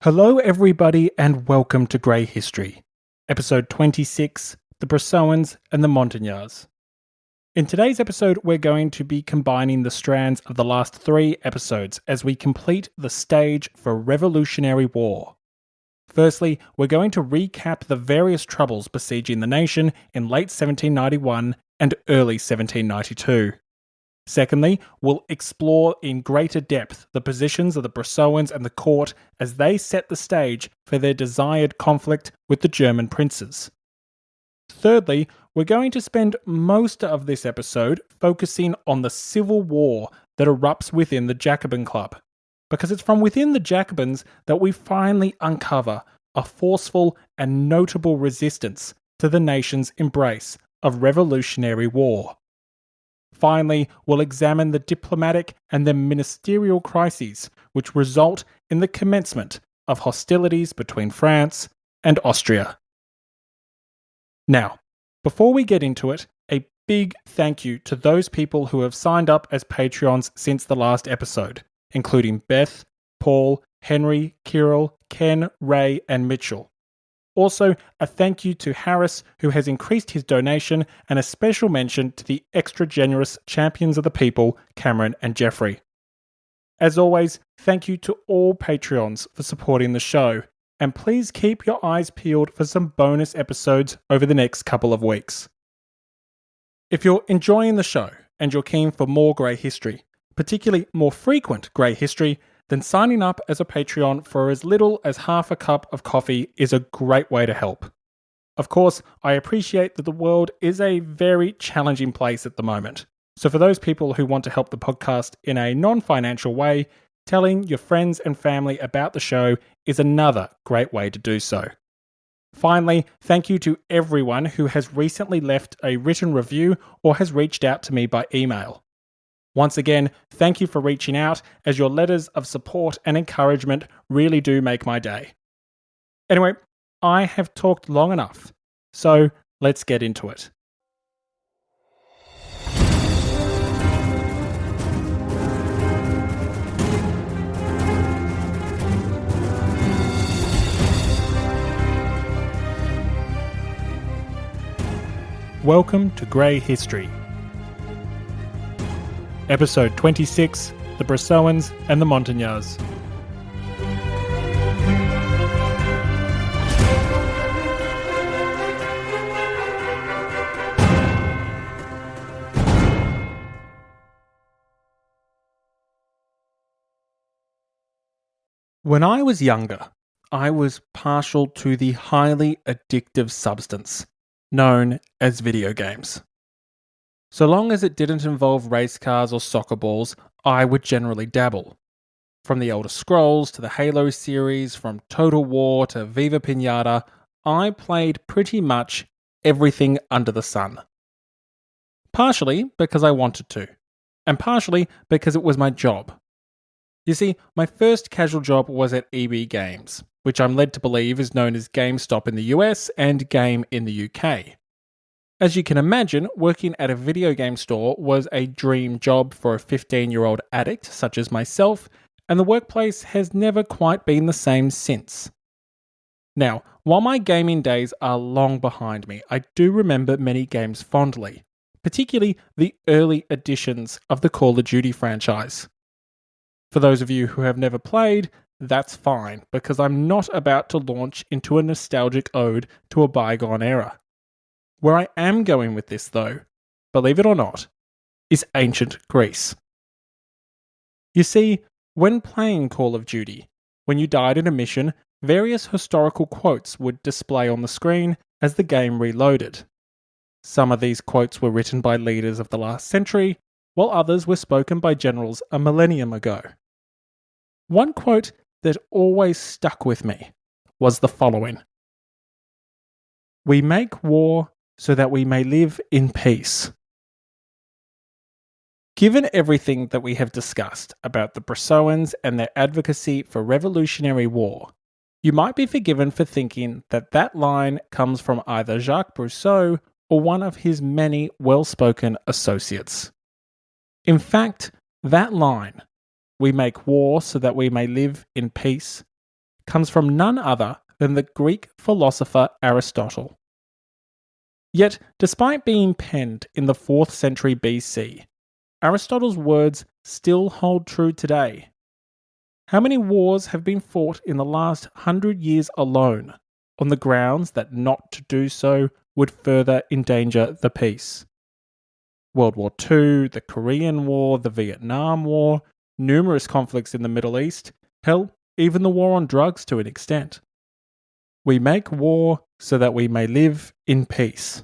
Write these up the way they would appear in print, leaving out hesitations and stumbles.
Hello, everybody, and welcome to Grey History, episode 26, The Brissotins and the Montagnards. In today's episode, we're going to be combining the strands of the last three episodes as we complete the stage for Revolutionary War. Firstly, we're going to recap the various troubles besieging the nation in late 1791 and early 1792. Secondly, we'll explore in greater depth the positions of the Brissotins and the court as they set the stage for their desired conflict with the German princes. Thirdly, we're going to spend most of this episode focusing on the civil war that erupts within the Jacobin Club, because it's from within the Jacobins that we finally uncover a forceful and notable resistance to the nation's embrace of revolutionary war. Finally, we'll examine the diplomatic and the ministerial crises which result in the commencement of hostilities between France and Austria. Now, before we get into it, a big thank you to those people who have signed up as Patreons since the last episode, including Beth, Paul, Henry, Kirill, Ken, Ray, and Mitchell. Also, a thank you to Harris, who has increased his donation, and a special mention to the extra generous champions of the people, Cameron and Jeffrey. As always, thank you to all Patreons for supporting the show, and please keep your eyes peeled for some bonus episodes over the next couple of weeks. If you're enjoying the show and you're keen for more Grey History, particularly more frequent Grey History, then signing up as a Patreon for as little as half a cup of coffee is a great way to help. Of course, I appreciate that the world is a very challenging place at the moment. So for those people who want to help the podcast in a non-financial way, telling your friends and family about the show is another great way to do so. Finally, thank you to everyone who has recently left a written review or has reached out to me by email. Once again, thank you for reaching out, as your letters of support and encouragement really do make my day. Anyway, I have talked long enough, so let's get into it. Welcome to Grey History. Episode 26, The Brissotins and the Montagnards. When I was younger, I was partial to the highly addictive substance known as video games. So long as it didn't involve race cars or soccer balls, I would generally dabble. From the Elder Scrolls to the Halo series, from Total War to Viva Pinata, I played pretty much everything under the sun. Partially because I wanted to, and partially because it was my job. You see, my first casual job was at EB Games, which I'm led to believe is known as GameStop in the US and Game in the UK. As you can imagine, working at a video game store was a dream job for a 15-year-old addict such as myself, and the workplace has never quite been the same since. Now, while my gaming days are long behind me, I do remember many games fondly, particularly the early editions of the Call of Duty franchise. For those of you who have never played, that's fine, because I'm not about to launch into a nostalgic ode to a bygone era. Where I am going with this, though, believe it or not, is ancient Greece. You see, when playing Call of Duty, when you died in a mission, various historical quotes would display on the screen as the game reloaded. Some of these quotes were written by leaders of the last century, while others were spoken by generals a millennium ago. One quote that always stuck with me was the following: "We make war so that we may live in peace." Given everything that we have discussed about the Brissotins and their advocacy for revolutionary war, you might be forgiven for thinking that that line comes from either Jacques Brissot or one of his many well-spoken associates. In fact, that line, "We make war so that we may live in peace," comes from none other than the Greek philosopher Aristotle. Yet, despite being penned in the 4th century BC, Aristotle's words still hold true today. How many wars have been fought in the last 100 years alone on the grounds that not to do so would further endanger the peace? World War II, the Korean War, the Vietnam War, numerous conflicts in the Middle East, hell, even the war on drugs to an extent. We make war so that we may live in peace.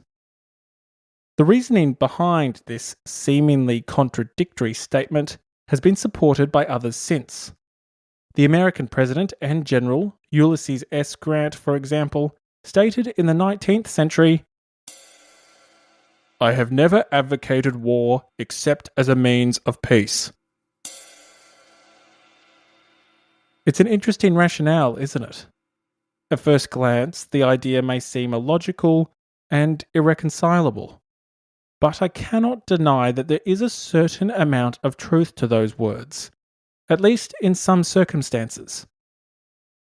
The reasoning behind this seemingly contradictory statement has been supported by others since. The American President and General Ulysses S. Grant, for example, stated in the 19th century, "I have never advocated war except as a means of peace." It's an interesting rationale, isn't it? At first glance, the idea may seem illogical and irreconcilable, but I cannot deny that there is a certain amount of truth to those words, at least in some circumstances.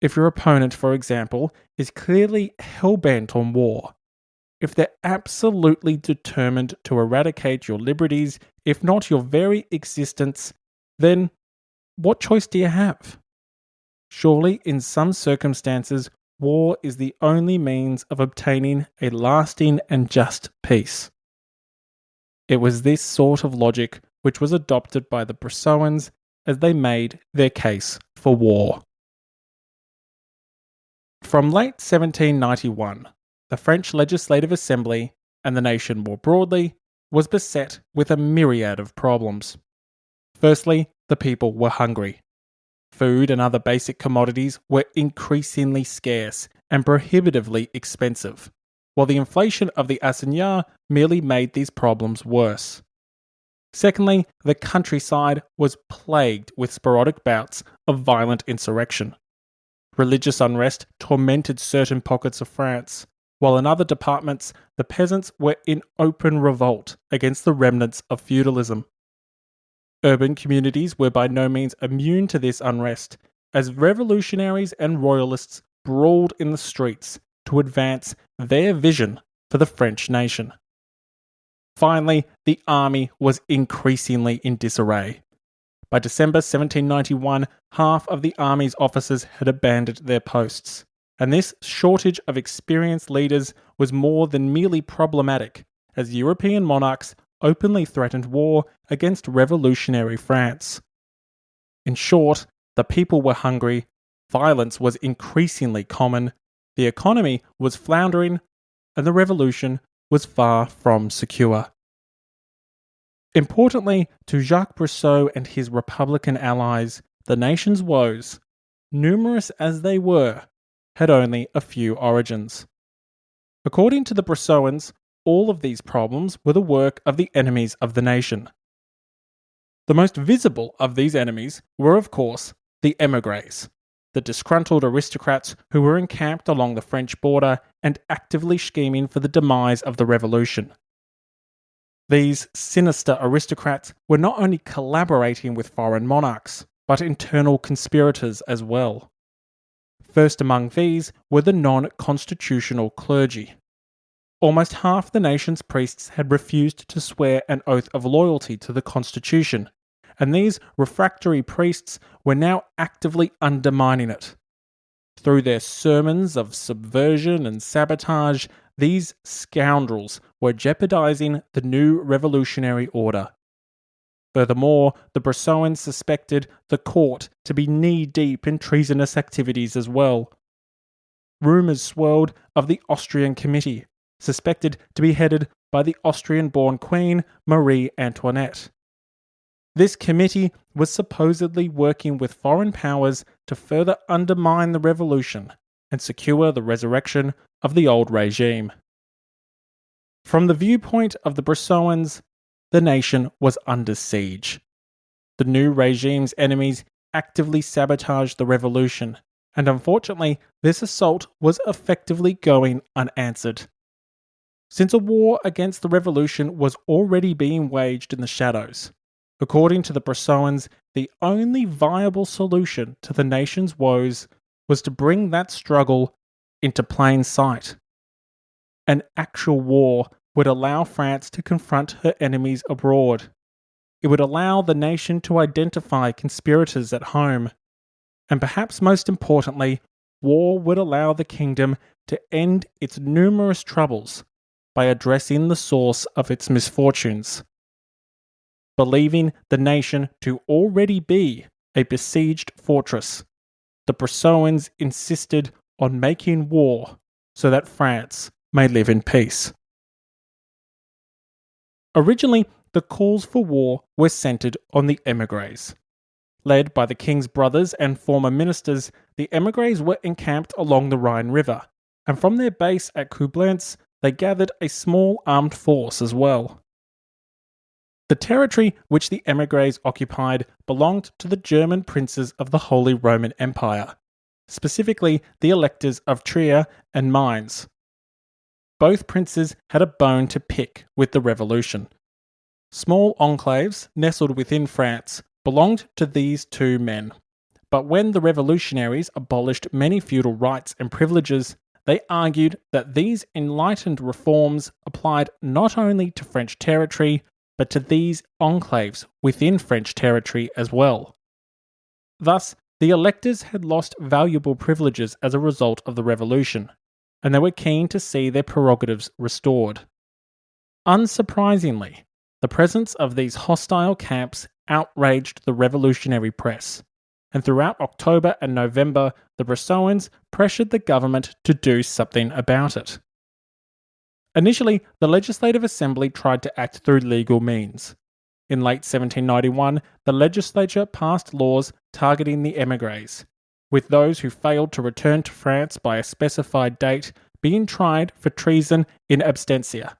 If your opponent, for example, is clearly hell-bent on war, if they're absolutely determined to eradicate your liberties, if not your very existence, then what choice do you have? Surely, in some circumstances, war is the only means of obtaining a lasting and just peace. It was this sort of logic which was adopted by the Brissotins as they made their case for war. From late 1791, the French Legislative Assembly, and the nation more broadly, was beset with a myriad of problems. Firstly, the people were hungry. Food and other basic commodities were increasingly scarce and prohibitively expensive, while the inflation of the assignats merely made these problems worse. Secondly, the countryside was plagued with sporadic bouts of violent insurrection. Religious unrest tormented certain pockets of France, while in other departments the peasants were in open revolt against the remnants of feudalism. Urban communities were by no means immune to this unrest, as revolutionaries and royalists brawled in the streets to advance their vision for the French nation. Finally, the army was increasingly in disarray. By December 1791, half of the army's officers had abandoned their posts, and this shortage of experienced leaders was more than merely problematic, as European monarchs openly threatened war against revolutionary France. In short, the people were hungry, violence was increasingly common, the economy was floundering, and the revolution was far from secure. Importantly, to Jacques Brissot and his Republican allies, the nation's woes, numerous as they were, had only a few origins. According to the Brissotins, all of these problems were the work of the enemies of the nation. The most visible of these enemies were, of course, the émigrés, the disgruntled aristocrats who were encamped along the French border and actively scheming for the demise of the revolution. These sinister aristocrats were not only collaborating with foreign monarchs, but internal conspirators as well. First among these were the non-constitutional clergy. Almost half the nation's priests had refused to swear an oath of loyalty to the constitution, and these refractory priests were now actively undermining it. Through their sermons of subversion and sabotage, these scoundrels were jeopardizing the new revolutionary order. Furthermore, the Brissotins suspected the court to be knee-deep in treasonous activities as well. Rumours swirled of the Austrian Committee, suspected to be headed by the Austrian-born Queen Marie Antoinette. This committee was supposedly working with foreign powers to further undermine the revolution and secure the resurrection of the old regime. From the viewpoint of the Brissotins, the nation was under siege. The new regime's enemies actively sabotaged the revolution, and unfortunately, this assault was effectively going unanswered. Since a war against the revolution was already being waged in the shadows, according to the Brissotins, the only viable solution to the nation's woes was to bring that struggle into plain sight. An actual war would allow France to confront her enemies abroad. It would allow the nation to identify conspirators at home. And perhaps most importantly, war would allow the kingdom to end its numerous troubles by addressing the source of its misfortunes. Believing the nation to already be a besieged fortress, the Brissotins insisted on making war so that France may live in peace. Originally, the calls for war were centred on the émigrés. Led by the king's brothers and former ministers, the émigrés were encamped along the Rhine River, and from their base at Coblentz, they gathered a small armed force as well. The territory which the émigrés occupied belonged to the German princes of the Holy Roman Empire, specifically the electors of Trier and Mainz. Both princes had a bone to pick with the revolution. Small enclaves nestled within France belonged to these two men. But when the revolutionaries abolished many feudal rights and privileges, they argued that these enlightened reforms applied not only to French territory, but to these enclaves within French territory as well. Thus, the electors had lost valuable privileges as a result of the revolution, and they were keen to see their prerogatives restored. Unsurprisingly, the presence of these hostile camps outraged the revolutionary press, and throughout October and November, the Brissotins pressured the government to do something about it. Initially, the Legislative Assembly tried to act through legal means. In late 1791, the legislature passed laws targeting the émigrés, with those who failed to return to France by a specified date being tried for treason in absentia.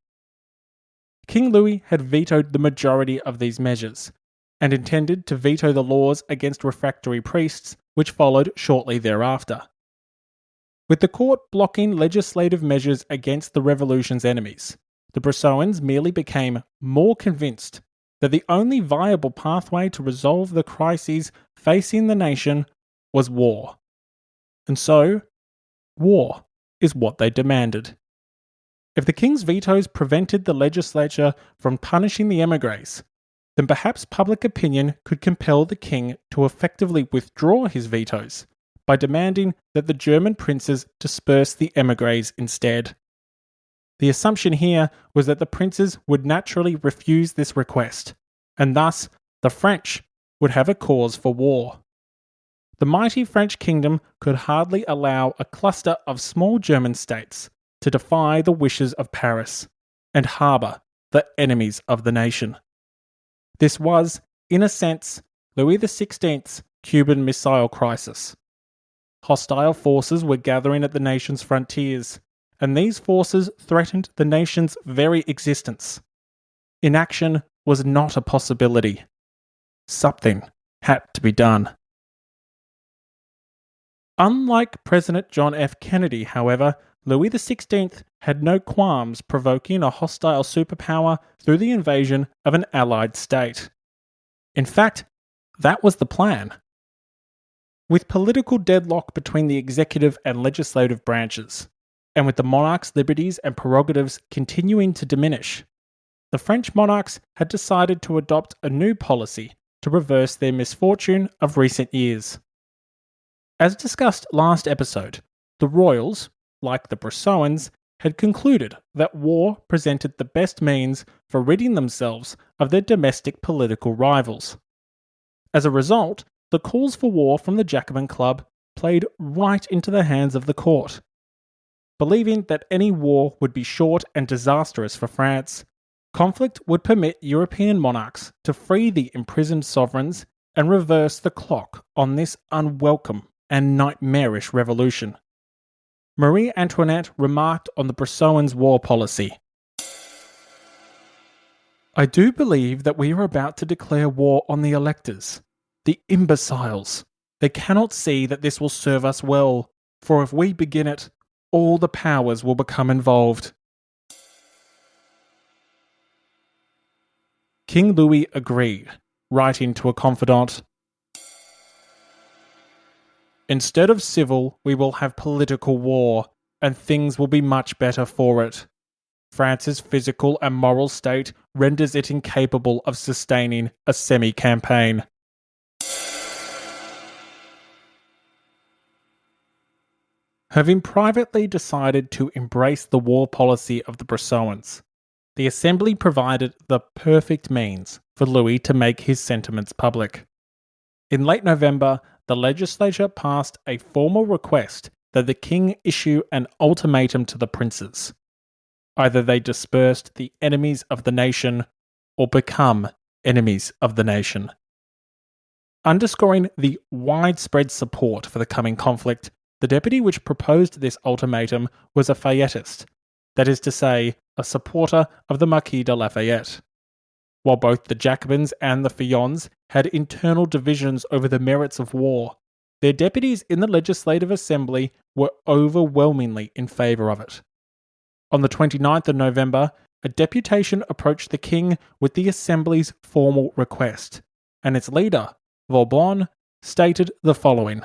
King Louis had vetoed the majority of these measures, and intended to veto the laws against refractory priests, which followed shortly thereafter. With the court blocking legislative measures against the revolution's enemies, the Brissotins merely became more convinced that the only viable pathway to resolve the crises facing the nation was war. And so, war is what they demanded. If the king's vetoes prevented the legislature from punishing the émigrés, then perhaps public opinion could compel the king to effectively withdraw his vetoes by demanding that the German princes disperse the émigrés instead. The assumption here was that the princes would naturally refuse this request, and thus the French would have a cause for war. The mighty French kingdom could hardly allow a cluster of small German states to defy the wishes of Paris and harbour the enemies of the nation. This was, in a sense, Louis XVI's Cuban Missile Crisis. Hostile forces were gathering at the nation's frontiers, and these forces threatened the nation's very existence. Inaction was not a possibility. Something had to be done. Unlike President John F. Kennedy, however, Louis XVI had no qualms provoking a hostile superpower through the invasion of an allied state. In fact, that was the plan. With political deadlock between the executive and legislative branches, and with the monarch's liberties and prerogatives continuing to diminish, the French monarchs had decided to adopt a new policy to reverse their misfortune of recent years. As discussed last episode, the royals, like the Brissotins, had concluded that war presented the best means for ridding themselves of their domestic political rivals. As a result, the calls for war from the Jacobin Club played right into the hands of the court. Believing that any war would be short and disastrous for France, conflict would permit European monarchs to free the imprisoned sovereigns and reverse the clock on this unwelcome and nightmarish revolution. Marie Antoinette remarked on the Brissotins' war policy. "I do believe that we are about to declare war on the electors. The imbeciles. They cannot see that this will serve us well, for if we begin it, all the powers will become involved." King Louis agreed, writing to a confidant, Instead of civil, we will have political war, and things will be much better for it. France's physical and moral state renders it incapable of sustaining a semi-campaign. Having privately decided to embrace the war policy of the Brissotins, the Assembly provided the perfect means for Louis to make his sentiments public. In late November, the legislature passed a formal request that the king issue an ultimatum to the princes. Either they dispersed the enemies of the nation or become enemies of the nation. Underscoring the widespread support for the coming conflict, the deputy which proposed this ultimatum was a Fayetist, that is to say, a supporter of the Marquis de Lafayette. While both the Jacobins and the Feuillants had internal divisions over the merits of war, their deputies in the Legislative Assembly were overwhelmingly in favour of it. On the 29th of November, a deputation approached the king with the Assembly's formal request, and its leader, Vauban, stated the following.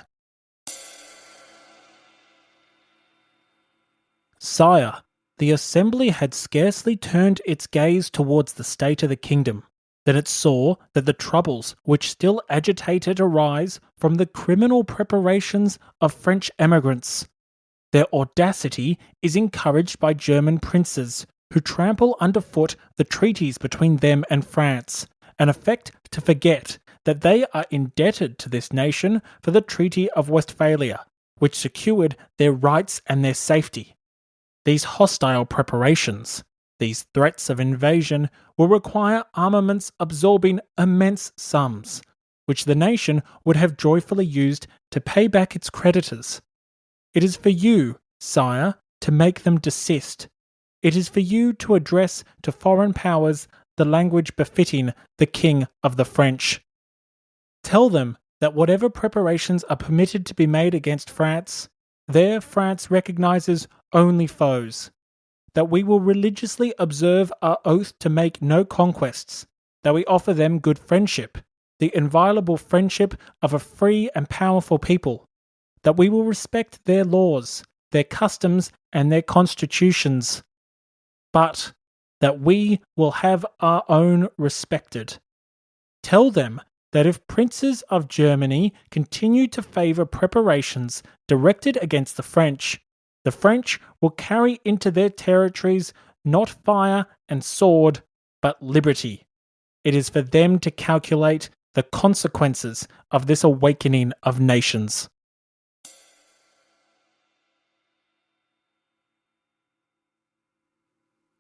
Sire, the Assembly had scarcely turned its gaze towards the state of the kingdom, than it saw that the troubles which still agitated arise from the criminal preparations of French emigrants. Their audacity is encouraged by German princes, who trample underfoot the treaties between them and France, and affect to forget that they are indebted to this nation for the Treaty of Westphalia, which secured their rights and their safety. These hostile preparations, these threats of invasion, will require armaments absorbing immense sums, which the nation would have joyfully used to pay back its creditors. It is for you, sire, to make them desist. It is for you to address to foreign powers the language befitting the King of the French. Tell them that whatever preparations are permitted to be made against France, there France recognizes only foes, that we will religiously observe our oath to make no conquests, that we offer them good friendship, the inviolable friendship of a free and powerful people, that we will respect their laws, their customs, and their constitutions, but that we will have our own respected. Tell them that if princes of Germany continue to favour preparations directed against the French will carry into their territories not fire and sword, but liberty. It is for them to calculate the consequences of this awakening of nations.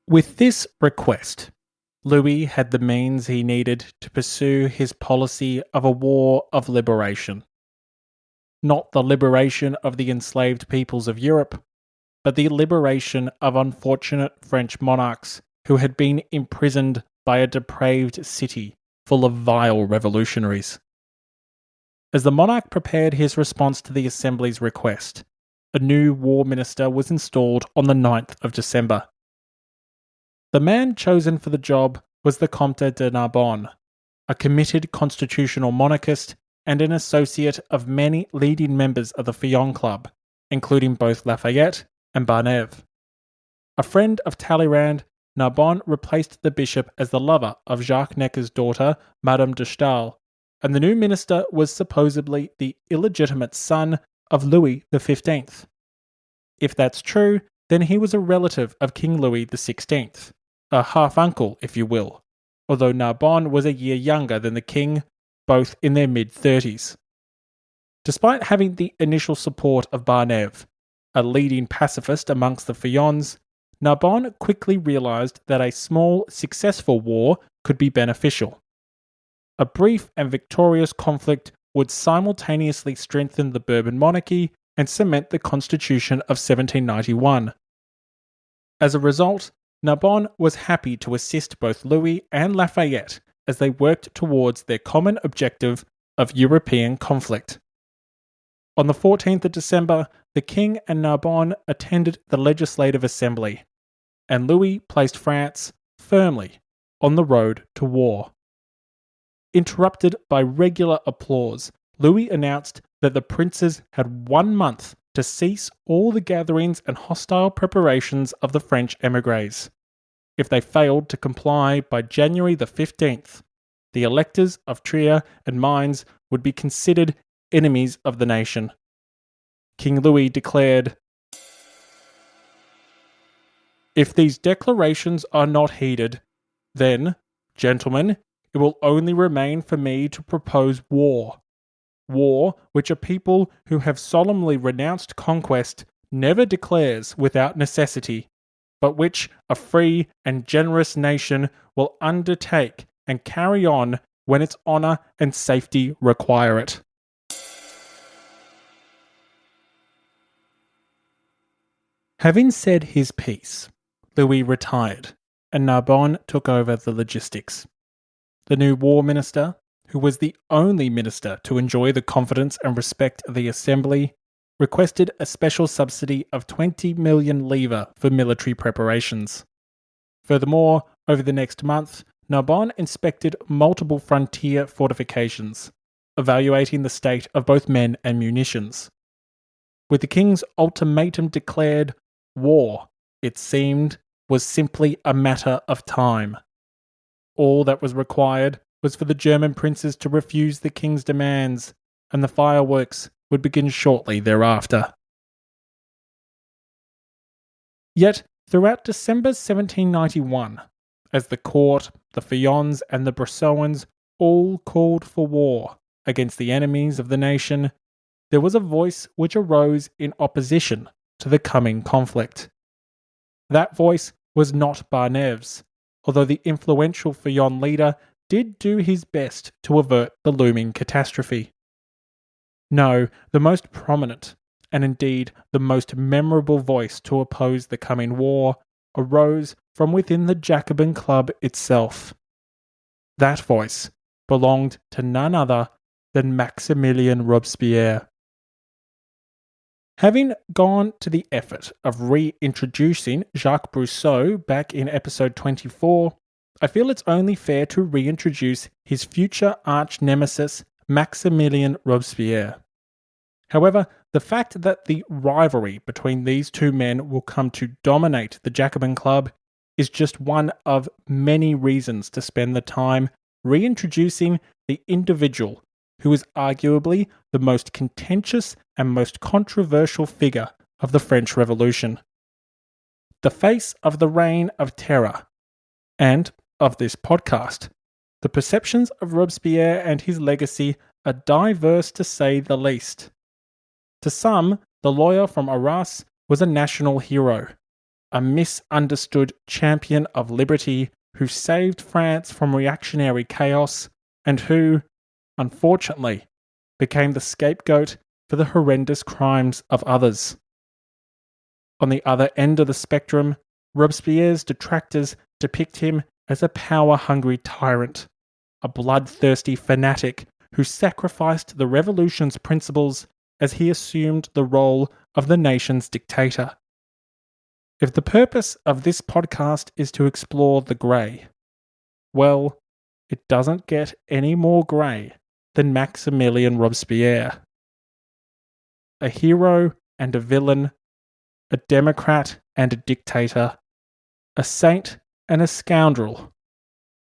With this request, Louis had the means he needed to pursue his policy of a war of liberation. Not the liberation of the enslaved peoples of Europe, but the liberation of unfortunate French monarchs who had been imprisoned by a depraved city full of vile revolutionaries. As the monarch prepared his response to the Assembly's request, a new war minister was installed on the 9th of December. The man chosen for the job was the Comte de Narbonne, a committed constitutional monarchist and an associate of many leading members of the French Club, including both Lafayette and Barnave. A friend of Talleyrand, Narbonne replaced the bishop as the lover of Jacques Necker's daughter, Madame de Staël, and the new minister was supposedly the illegitimate son of Louis XV. If that's true, then he was a relative of King Louis XVI, a half-uncle, if you will, although Narbonne was a year younger than the king, both in their mid-30s. Despite having the initial support of Barnave, a leading pacifist amongst the Feuillants, Narbonne quickly realised that a small, successful war could be beneficial. A brief and victorious conflict would simultaneously strengthen the Bourbon monarchy and cement the Constitution of 1791. As a result, Narbonne was happy to assist both Louis and Lafayette as they worked towards their common objective of European conflict. On the 14th of December, the king and Narbonne attended the Legislative Assembly, and Louis placed France firmly on the road to war. Interrupted by regular applause, Louis announced that the princes had 1 month to cease all the gatherings and hostile preparations of the French émigrés. If they failed to comply by January the 15th, the electors of Trier and Mainz would be considered enemies of the nation. King Louis declared, "If these declarations are not heeded, then, gentlemen, it will only remain for me to propose war. War which a people who have solemnly renounced conquest never declares without necessity, but which a free and generous nation will undertake and carry on when its honour and safety require it." Having said his piece, Louis retired, and Narbonne took over the logistics. The new war minister, who was the only minister to enjoy the confidence and respect of the Assembly, requested a special subsidy of 20 million livres for military preparations. Furthermore, over the next month, Narbonne inspected multiple frontier fortifications, evaluating the state of both men and munitions. With the king's ultimatum declared, war, it seemed, was simply a matter of time. All that was required was for the German princes to refuse the king's demands, and the fireworks would begin shortly thereafter. Yet, throughout December 1791, as the court, the Feuillants, and the Brissotins all called for war against the enemies of the nation, there was a voice which arose in opposition to the coming conflict. That voice was not Barnève's, although the influential Feuillant leader did do his best to avert the looming catastrophe. No, the most prominent, and indeed the most memorable voice to oppose the coming war, arose from within the Jacobin Club itself. That voice belonged to none other than Maximilien Robespierre. Having gone to the effort of reintroducing Jacques Brissot back in episode 24, I feel it's only fair to reintroduce his future arch-nemesis, Maximilien Robespierre. However, the fact that the rivalry between these two men will come to dominate the Jacobin Club is just one of many reasons to spend the time reintroducing the individual who is arguably the most contentious and most controversial figure of the French Revolution. The face of the Reign of Terror, and of this podcast, the perceptions of Robespierre and his legacy are diverse to say the least. To some, the lawyer from Arras was a national hero, a misunderstood champion of liberty who saved France from reactionary chaos and who, unfortunately, became the scapegoat for the horrendous crimes of others. On the other end of the spectrum, Robespierre's detractors depict him as a power-hungry tyrant, a bloodthirsty fanatic who sacrificed the revolution's principles as he assumed the role of the nation's dictator. If the purpose of this podcast is to explore the grey, well, it doesn't get any more grey than Maximilien Robespierre. A hero and a villain, a democrat and a dictator, a saint and a scoundrel.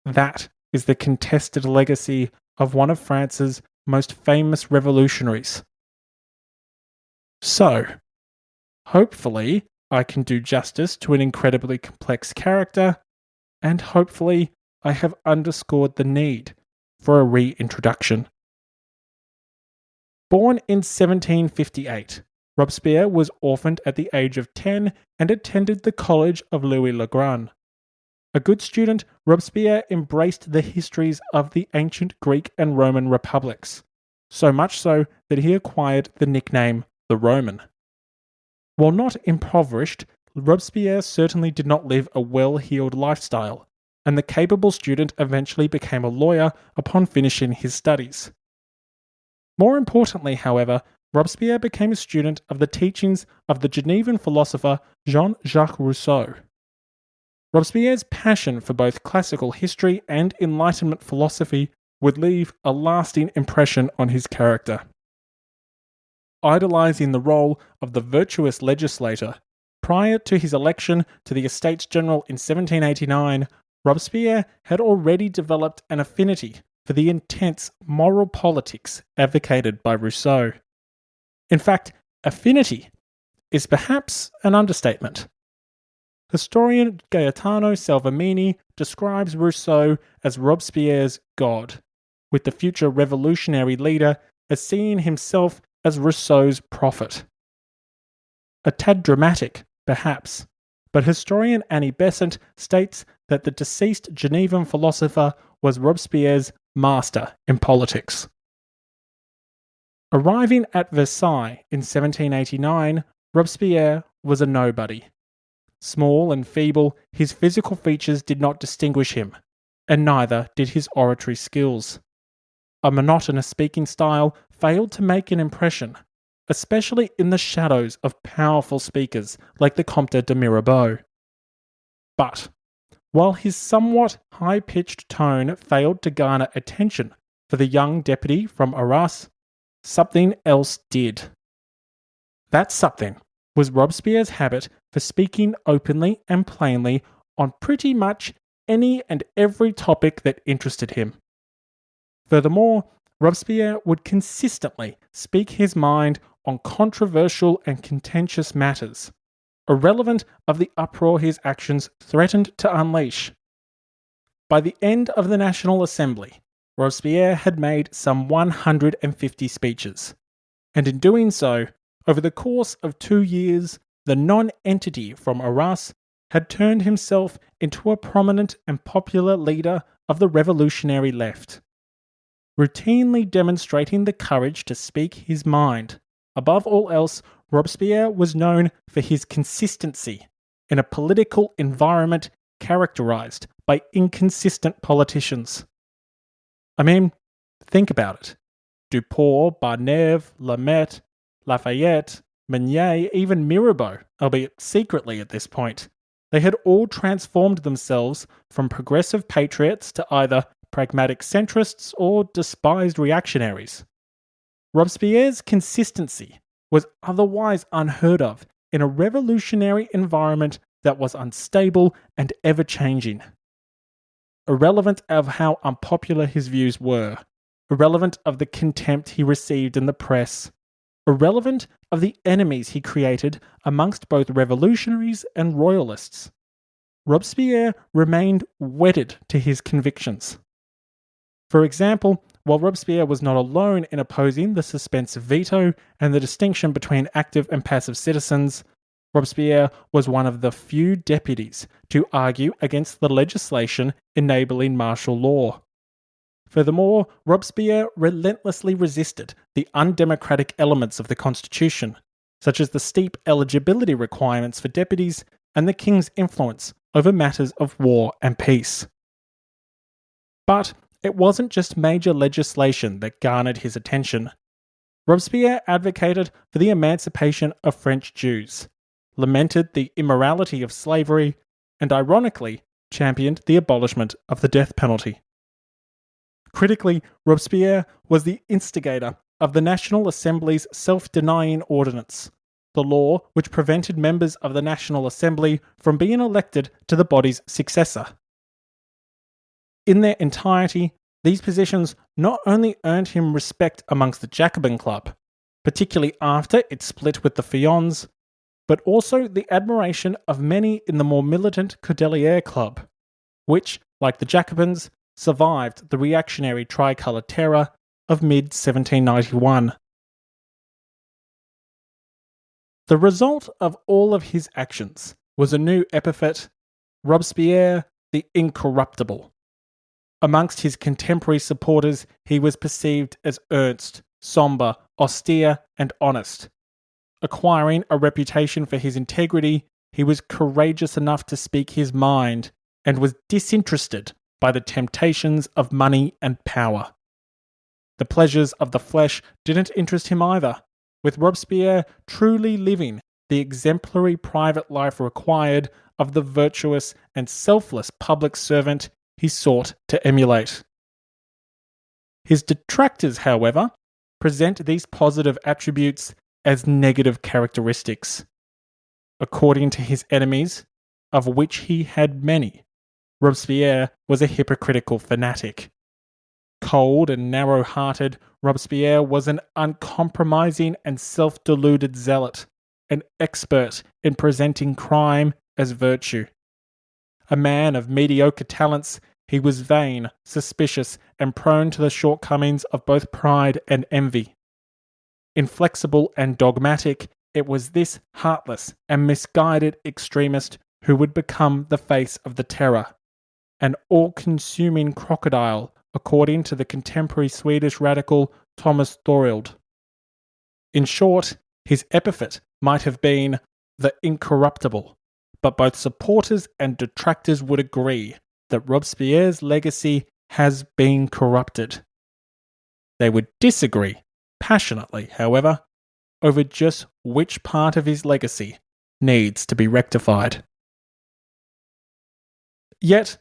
That is the contested legacy of one of France's most famous revolutionaries. So, hopefully, I can do justice to an incredibly complex character, and hopefully, I have underscored the need for a reintroduction. Born in 1758, Robespierre was orphaned at the age of 10 and attended the College of Louis le Grand. A good student, Robespierre embraced the histories of the ancient Greek and Roman republics, so much so that he acquired the nickname the Roman. While not impoverished, Robespierre certainly did not live a well-heeled lifestyle, and the capable student eventually became a lawyer upon finishing his studies. More importantly, however, Robespierre became a student of the teachings of the Genevan philosopher Jean-Jacques Rousseau. Robespierre's passion for both classical history and Enlightenment philosophy would leave a lasting impression on his character. Idolising the role of the virtuous legislator, prior to his election to the Estates General in 1789, Robespierre had already developed an affinity for the intense moral politics advocated by Rousseau. In fact, affinity is perhaps an understatement. Historian Gaetano Salvemini describes Rousseau as Robespierre's god, with the future revolutionary leader as seeing himself as Rousseau's prophet. A tad dramatic, perhaps, but historian Annie Besant states that the deceased Genevan philosopher was Robespierre's master in politics. Arriving at Versailles in 1789, Robespierre was a nobody. Small and feeble, his physical features did not distinguish him, and neither did his oratory skills. A monotonous speaking style failed to make an impression, especially in the shadows of powerful speakers like the Comte de Mirabeau. But, while his somewhat high-pitched tone failed to garner attention for the young deputy from Arras, something else did. That something was Robespierre's habit for speaking openly and plainly on pretty much any and every topic that interested him. Furthermore, Robespierre would consistently speak his mind on controversial and contentious matters, irrelevant of the uproar his actions threatened to unleash. By the end of the National Assembly, Robespierre had made some 150 speeches, and in doing so, over the course of 2 years, the non-entity from Arras had turned himself into a prominent and popular leader of the revolutionary left. Routinely demonstrating the courage to speak his mind, above all else, Robespierre was known for his consistency in a political environment characterized by inconsistent politicians. I mean, think about it. Duport, Barnave, Lamette, Lafayette, Meunier, even Mirabeau, albeit secretly at this point, they had all transformed themselves from progressive patriots to either pragmatic centrists or despised reactionaries. Robespierre's consistency was otherwise unheard of in a revolutionary environment that was unstable and ever-changing. Irrelevant of how unpopular his views were, irrelevant of the contempt he received in the press, irrelevant of the enemies he created amongst both revolutionaries and royalists, Robespierre remained wedded to his convictions. For example, while Robespierre was not alone in opposing the suspensive veto and the distinction between active and passive citizens, Robespierre was one of the few deputies to argue against the legislation enabling martial law. Furthermore, Robespierre relentlessly resisted the undemocratic elements of the constitution, such as the steep eligibility requirements for deputies and the king's influence over matters of war and peace. But it wasn't just major legislation that garnered his attention. Robespierre advocated for the emancipation of French Jews, lamented the immorality of slavery, and ironically championed the abolishment of the death penalty. Critically, Robespierre was the instigator of the National Assembly's self-denying ordinance, the law which prevented members of the National Assembly from being elected to the body's successor. In their entirety, these positions not only earned him respect amongst the Jacobin Club, particularly after it split with the Feuillants, but also the admiration of many in the more militant Cordelier Club, which, like the Jacobins, survived the reactionary tricolour terror of mid-1791. The result of all of his actions was a new epithet, Robespierre the Incorruptible. Amongst his contemporary supporters, he was perceived as earnest, sombre, austere, and honest. Acquiring a reputation for his integrity, he was courageous enough to speak his mind and was disinterested by the temptations of money and power. The pleasures of the flesh didn't interest him either, with Robespierre truly living the exemplary private life required of the virtuous and selfless public servant he sought to emulate. His detractors, however, present these positive attributes as negative characteristics. According to his enemies, of which he had many, Robespierre was a hypocritical fanatic. Cold and narrow-hearted, Robespierre was an uncompromising and self-deluded zealot, an expert in presenting crime as virtue. A man of mediocre talents, he was vain, suspicious, and prone to the shortcomings of both pride and envy. Inflexible and dogmatic, it was this heartless and misguided extremist who would become the face of the terror, an all-consuming crocodile, according to the contemporary Swedish radical Thomas Thorild. In short, his epithet might have been the incorruptible, but both supporters and detractors would agree that Robespierre's legacy has been corrupted. They would disagree, passionately, however, over just which part of his legacy needs to be rectified. Yet,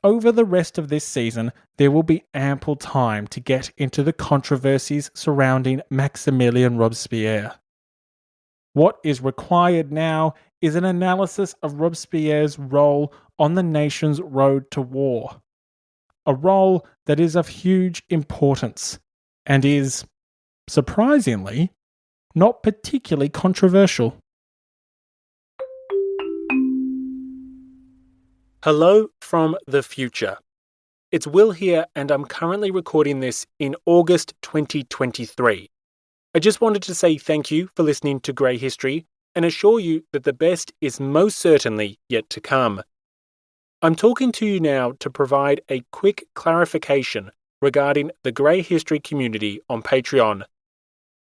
over the rest of this season, there will be ample time to get into the controversies surrounding Maximilien Robespierre. What is required now is an analysis of Robespierre's role on the nation's road to war. A role that is of huge importance and is, surprisingly, not particularly controversial. Hello from the future. It's Will here, and I'm currently recording this in August 2023. I just wanted to say thank you for listening to Grey History and assure you that the best is most certainly yet to come. I'm talking to you now to provide a quick clarification regarding the Grey History community on Patreon.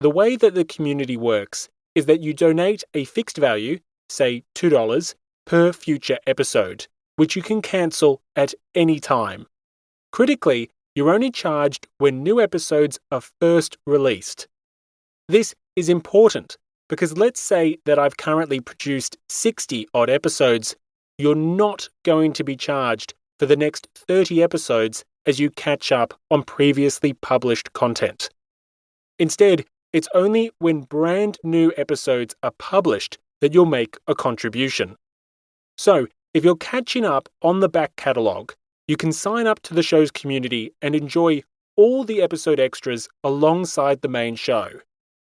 The way that the community works is that you donate a fixed value, say $2, per future episode, which you can cancel at any time. Critically, you're only charged when new episodes are first released. This is important because let's say that I've currently produced 60-odd episodes, you're not going to be charged for the next 30 episodes as you catch up on previously published content. Instead, it's only when brand new episodes are published that you'll make a contribution. So, if you're catching up on the back catalogue, you can sign up to the show's community and enjoy all the episode extras alongside the main show.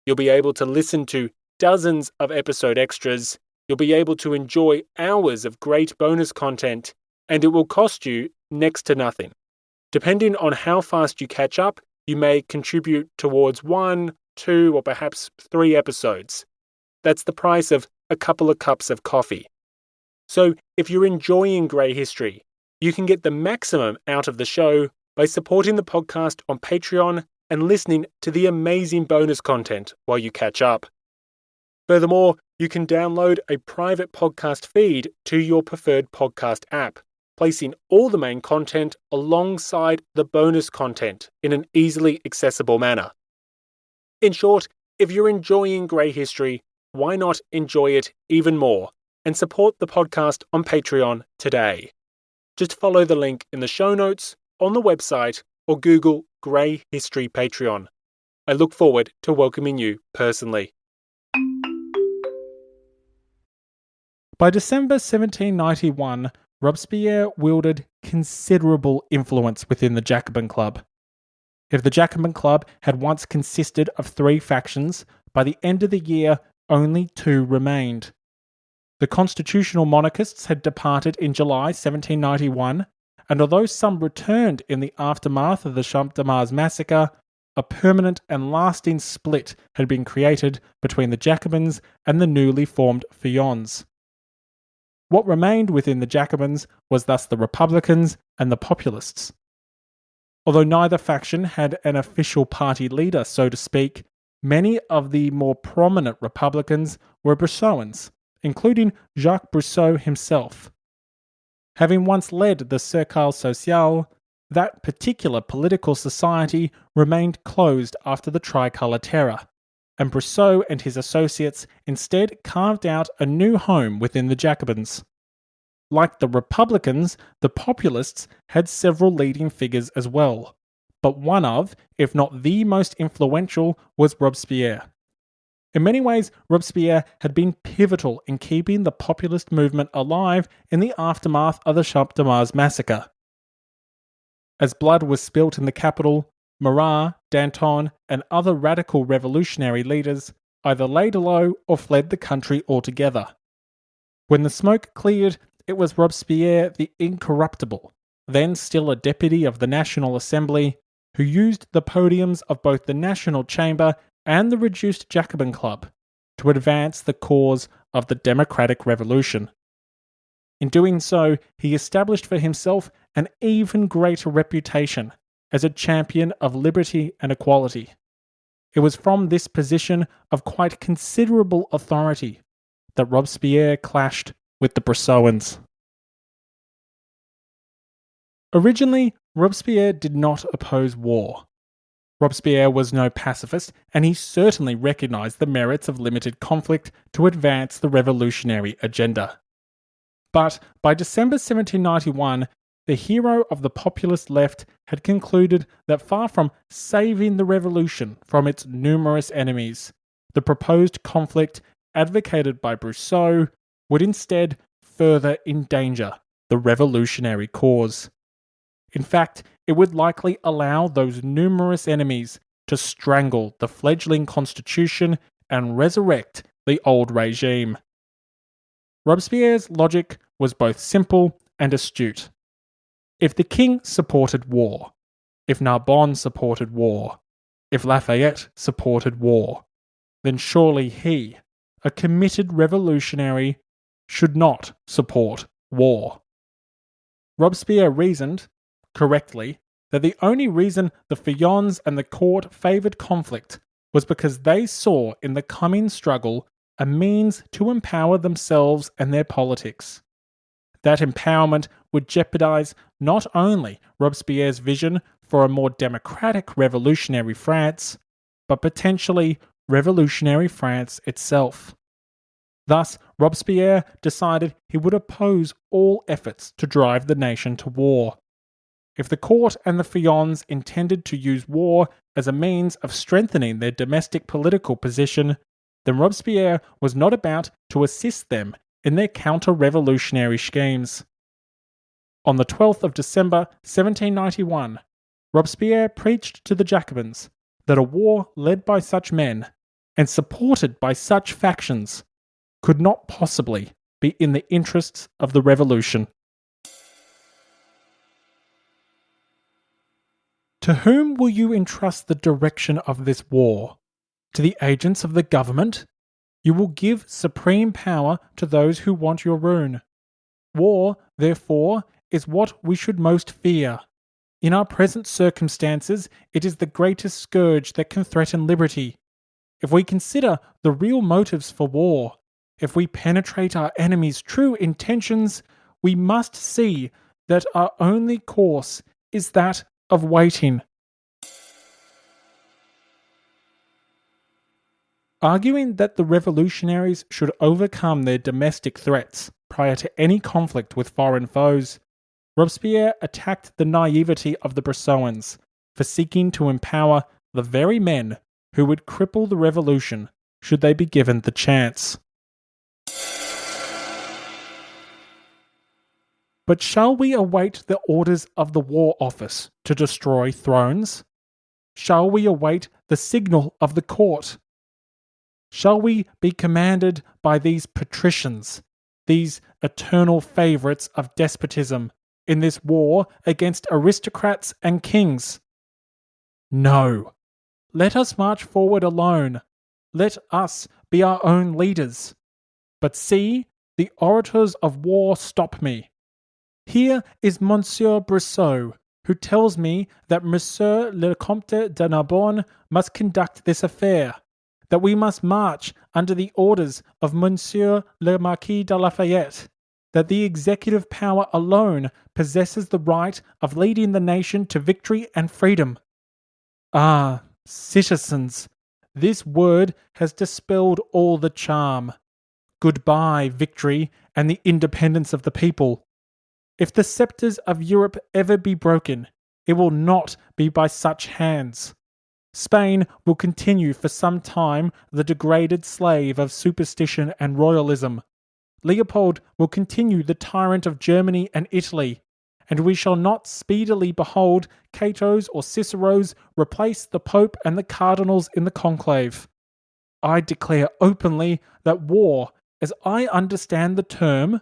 You'll be able to listen to dozens of episode extras, you'll be able to enjoy hours of great bonus content, and it will cost you next to nothing. Depending on how fast you catch up, you may contribute towards 1, 2, or perhaps 3 episodes. That's the price of a couple of cups of coffee. So, if you're enjoying Grey History, you can get the maximum out of the show by supporting the podcast on Patreon and listening to the amazing bonus content while you catch up. Furthermore, you can download a private podcast feed to your preferred podcast app, placing all the main content alongside the bonus content in an easily accessible manner. In short, if you're enjoying Grey History, why not enjoy it even more and support the podcast on Patreon today? Just follow the link in the show notes, on the website, or Google Grey History Patreon. I look forward to welcoming you personally. By December 1791, Robespierre wielded considerable influence within the Jacobin Club. If the Jacobin Club had once consisted of 3 factions, by the end of the year, only 2 remained. The constitutional monarchists had departed in July 1791, and although some returned in the aftermath of the Champ de Mars massacre, a permanent and lasting split had been created between the Jacobins and the newly formed Feuillants. What remained within the Jacobins was thus the Republicans and the Populists. Although neither faction had an official party leader, so to speak, many of the more prominent Republicans were Brissotins, including Jacques Brissot himself. Having once led the Cercle Social, that particular political society remained closed after the Tricolour Terror, and Brissot and his associates instead carved out a new home within the Jacobins. Like the Republicans, the Populists had several leading figures as well, but one of, if not the most influential, was Robespierre. In many ways, Robespierre had been pivotal in keeping the populist movement alive in the aftermath of the Champ de Mars massacre. As blood was spilt in the capital, Marat, Danton, and other radical revolutionary leaders either laid low or fled the country altogether. When the smoke cleared, it was Robespierre the Incorruptible, then still a deputy of the National Assembly, who used the podiums of both the National Chamber and the reduced Jacobin Club to advance the cause of the democratic revolution. In doing so, he established for himself an even greater reputation as a champion of liberty and equality. It was from this position of quite considerable authority that Robespierre clashed with the Brissotins. Originally, Robespierre did not oppose war. Robespierre was no pacifist, and he certainly recognised the merits of limited conflict to advance the revolutionary agenda. But by December 1791, the hero of the populist left had concluded that far from saving the revolution from its numerous enemies, the proposed conflict advocated by Brissot would instead further endanger the revolutionary cause. In fact, it would likely allow those numerous enemies to strangle the fledgling constitution and resurrect the old regime. Robespierre's logic was both simple and astute. If the king supported war, if Narbonne supported war, if Lafayette supported war, then surely he, a committed revolutionary, should not support war. Robespierre reasoned, correctly, that the only reason the Feuillants and the court favoured conflict was because they saw in the coming struggle a means to empower themselves and their politics. That empowerment would jeopardise not only Robespierre's vision for a more democratic revolutionary France, but potentially revolutionary France itself. Thus, Robespierre decided he would oppose all efforts to drive the nation to war. If the court and the Feuillants intended to use war as a means of strengthening their domestic political position, then Robespierre was not about to assist them in their counter-revolutionary schemes. On the 12th of December 1791, Robespierre preached to the Jacobins that a war led by such men and supported by such factions could not possibly be in the interests of the revolution. To whom will you entrust the direction of this war? To the agents of the government? You will give supreme power to those who want your ruin. War, therefore, is what we should most fear. In our present circumstances, it is the greatest scourge that can threaten liberty. If we consider the real motives for war, if we penetrate our enemy's true intentions, we must see that our only course is that of waiting. Arguing that the revolutionaries should overcome their domestic threats prior to any conflict with foreign foes, Robespierre attacked the naivety of the Brissotins for seeking to empower the very men who would cripple the revolution should they be given the chance. But shall we await the orders of the War Office to destroy thrones? Shall we await the signal of the court? Shall we be commanded by these patricians, these eternal favourites of despotism, in this war against aristocrats and kings? No. Let us march forward alone. Let us be our own leaders. But see, the orators of war stop me. Here is Monsieur Brissot, who tells me that Monsieur le Comte de Narbonne must conduct this affair, that we must march under the orders of Monsieur le Marquis de Lafayette, that the executive power alone possesses the right of leading the nation to victory and freedom. Ah, citizens, this word has dispelled all the charm. Goodbye, victory and the independence of the people. If the sceptres of Europe ever be broken, it will not be by such hands. Spain will continue for some time the degraded slave of superstition and royalism. Leopold will continue the tyrant of Germany and Italy, and we shall not speedily behold Catos or Ciceros replace the Pope and the cardinals in the conclave. I declare openly that war, as I understand the term,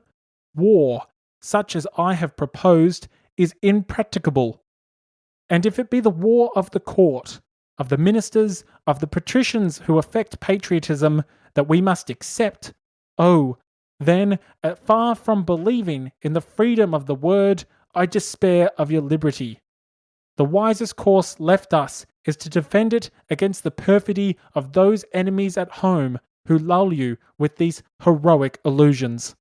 war, such as I have proposed, is impracticable. And if it be the war of the court, of the ministers, of the patricians who affect patriotism, that we must accept, then, far from believing in the freedom of the word, I despair of your liberty. The wisest course left us is to defend it against the perfidy of those enemies at home who lull you with these heroic illusions.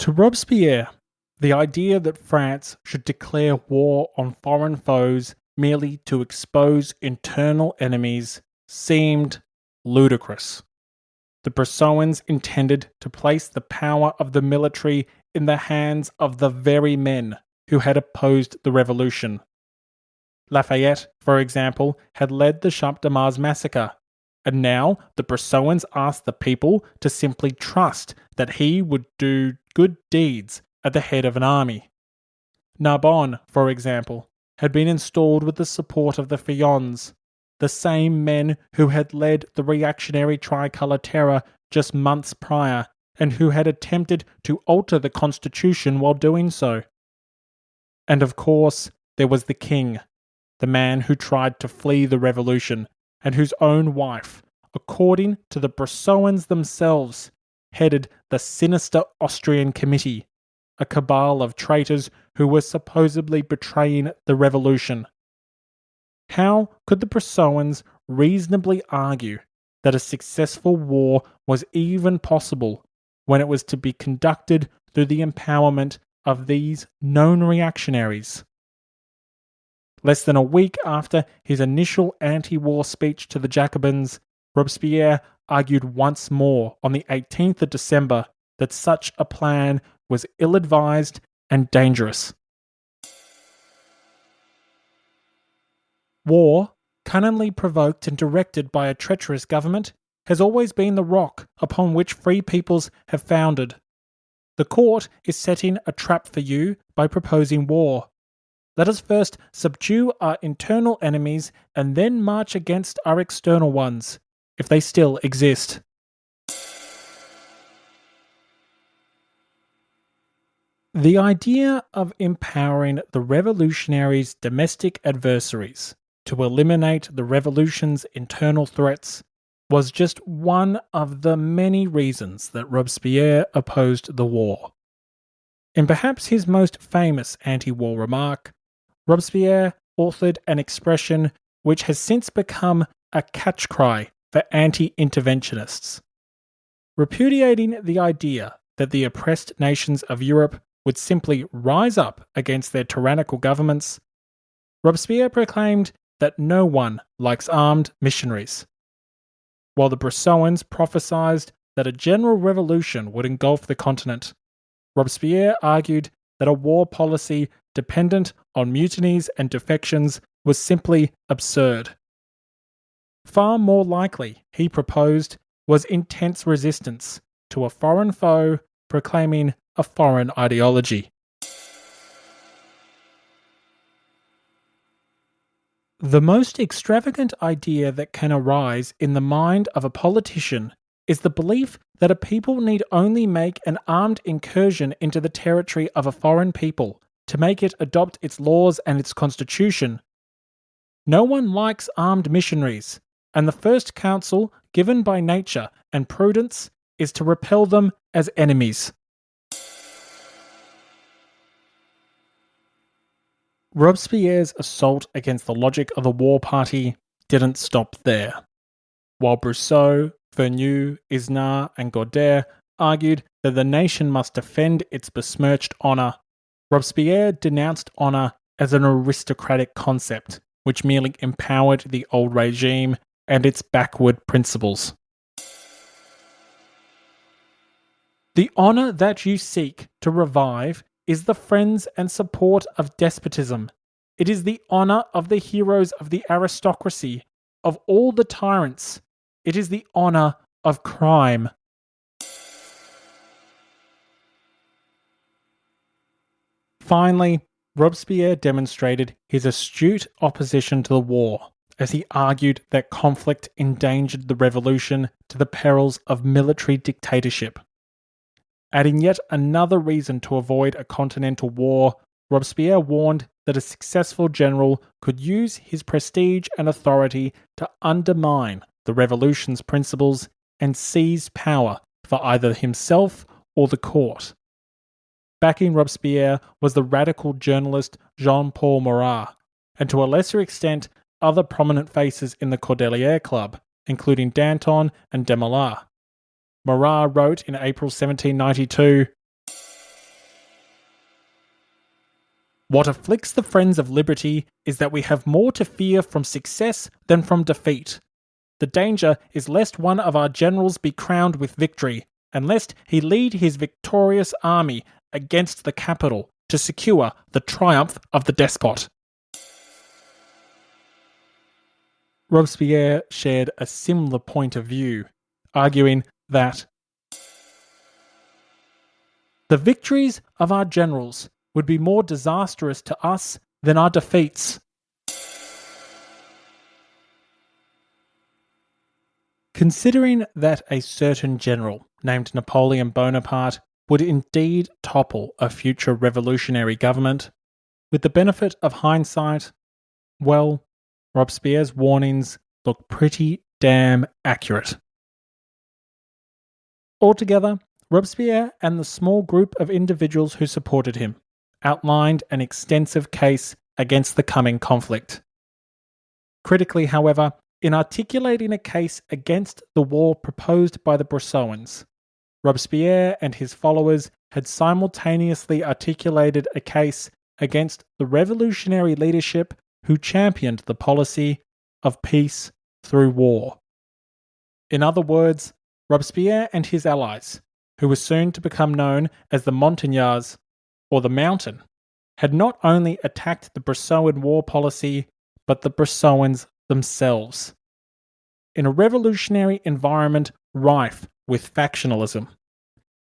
To Robespierre, the idea that France should declare war on foreign foes merely to expose internal enemies seemed ludicrous. The Brissotins intended to place the power of the military in the hands of the very men who had opposed the revolution. Lafayette, for example, had led the Champ de Mars massacre, and now the Brissotins asked the people to simply trust that he would do good deeds at the head of an army. Narbonne, for example, had been installed with the support of the Feuillants, the same men who had led the reactionary tricolour terror just months prior, and who had attempted to alter the constitution while doing so. And of course, there was the king, the man who tried to flee the revolution, and whose own wife, according to the Brissotins themselves, headed the sinister Austrian Committee, a cabal of traitors who were supposedly betraying the revolution. How could the Brissotins reasonably argue that a successful war was even possible when it was to be conducted through the empowerment of these known reactionaries? Less than a week after his initial anti-war speech to the Jacobins, Robespierre argued once more on the 18th of December that such a plan was ill-advised and dangerous. War, cunningly provoked and directed by a treacherous government, has always been the rock upon which free peoples have founded. The court is setting a trap for you by proposing war. Let us first subdue our internal enemies and then march against our external ones, if they still exist. The idea of empowering the revolutionaries' domestic adversaries to eliminate the revolution's internal threats was just one of the many reasons that Robespierre opposed the war. In perhaps his most famous anti-war remark, Robespierre authored an expression which has since become a catch cry for anti-interventionists. Repudiating the idea that the oppressed nations of Europe would simply rise up against their tyrannical governments, Robespierre proclaimed that no one likes armed missionaries. While the Brissotins prophesied that a general revolution would engulf the continent, Robespierre argued that a war policy dependent on mutinies and defections was simply absurd. Far more likely, he proposed, was intense resistance to a foreign foe proclaiming a foreign ideology. The most extravagant idea that can arise in the mind of a politician is the belief that a people need only make an armed incursion into the territory of a foreign people to make it adopt its laws and its constitution. No one likes armed missionaries, and the first counsel given by nature and prudence is to repel them as enemies. Robespierre's assault against the logic of the war party didn't stop there. While Brissot, Vergniaud, Isnard, and Godard argued that the nation must defend its besmirched honour, Robespierre denounced honour as an aristocratic concept, which merely empowered the old regime and its backward principles. The honour that you seek to revive is the friends and support of despotism. It is the honour of the heroes of the aristocracy, of all the tyrants. It is the honour of crime. Finally, Robespierre demonstrated his astute opposition to the war, as he argued that conflict endangered the revolution to the perils of military dictatorship. Adding yet another reason to avoid a continental war, Robespierre warned that a successful general could use his prestige and authority to undermine the revolution's principles and seize power for either himself or the court. Backing Robespierre was the radical journalist Jean-Paul Marat, and to a lesser extent, other prominent faces in the Cordelier Club, including Danton and Desmoulins. Marat wrote in April 1792, "What afflicts the friends of liberty is that we have more to fear from success than from defeat. The danger is lest one of our generals be crowned with victory, and lest he lead his victorious army against the capital to secure the triumph of the despot." Robespierre shared a similar point of view, arguing that the victories of our generals would be more disastrous to us than our defeats. Considering that a certain general named Napoleon Bonaparte would indeed topple a future revolutionary government, with the benefit of hindsight, well, Robespierre's warnings look pretty damn accurate. Altogether, Robespierre and the small group of individuals who supported him outlined an extensive case against the coming conflict. Critically, however, in articulating a case against the war proposed by the Brissotins, Robespierre and his followers had simultaneously articulated a case against the revolutionary leadership who championed the policy of peace through war. In other words, Robespierre and his allies, who were soon to become known as the Montagnards, or the Mountain, had not only attacked the Brissotin war policy, but the Brissotins themselves. In a revolutionary environment rife with factionalism,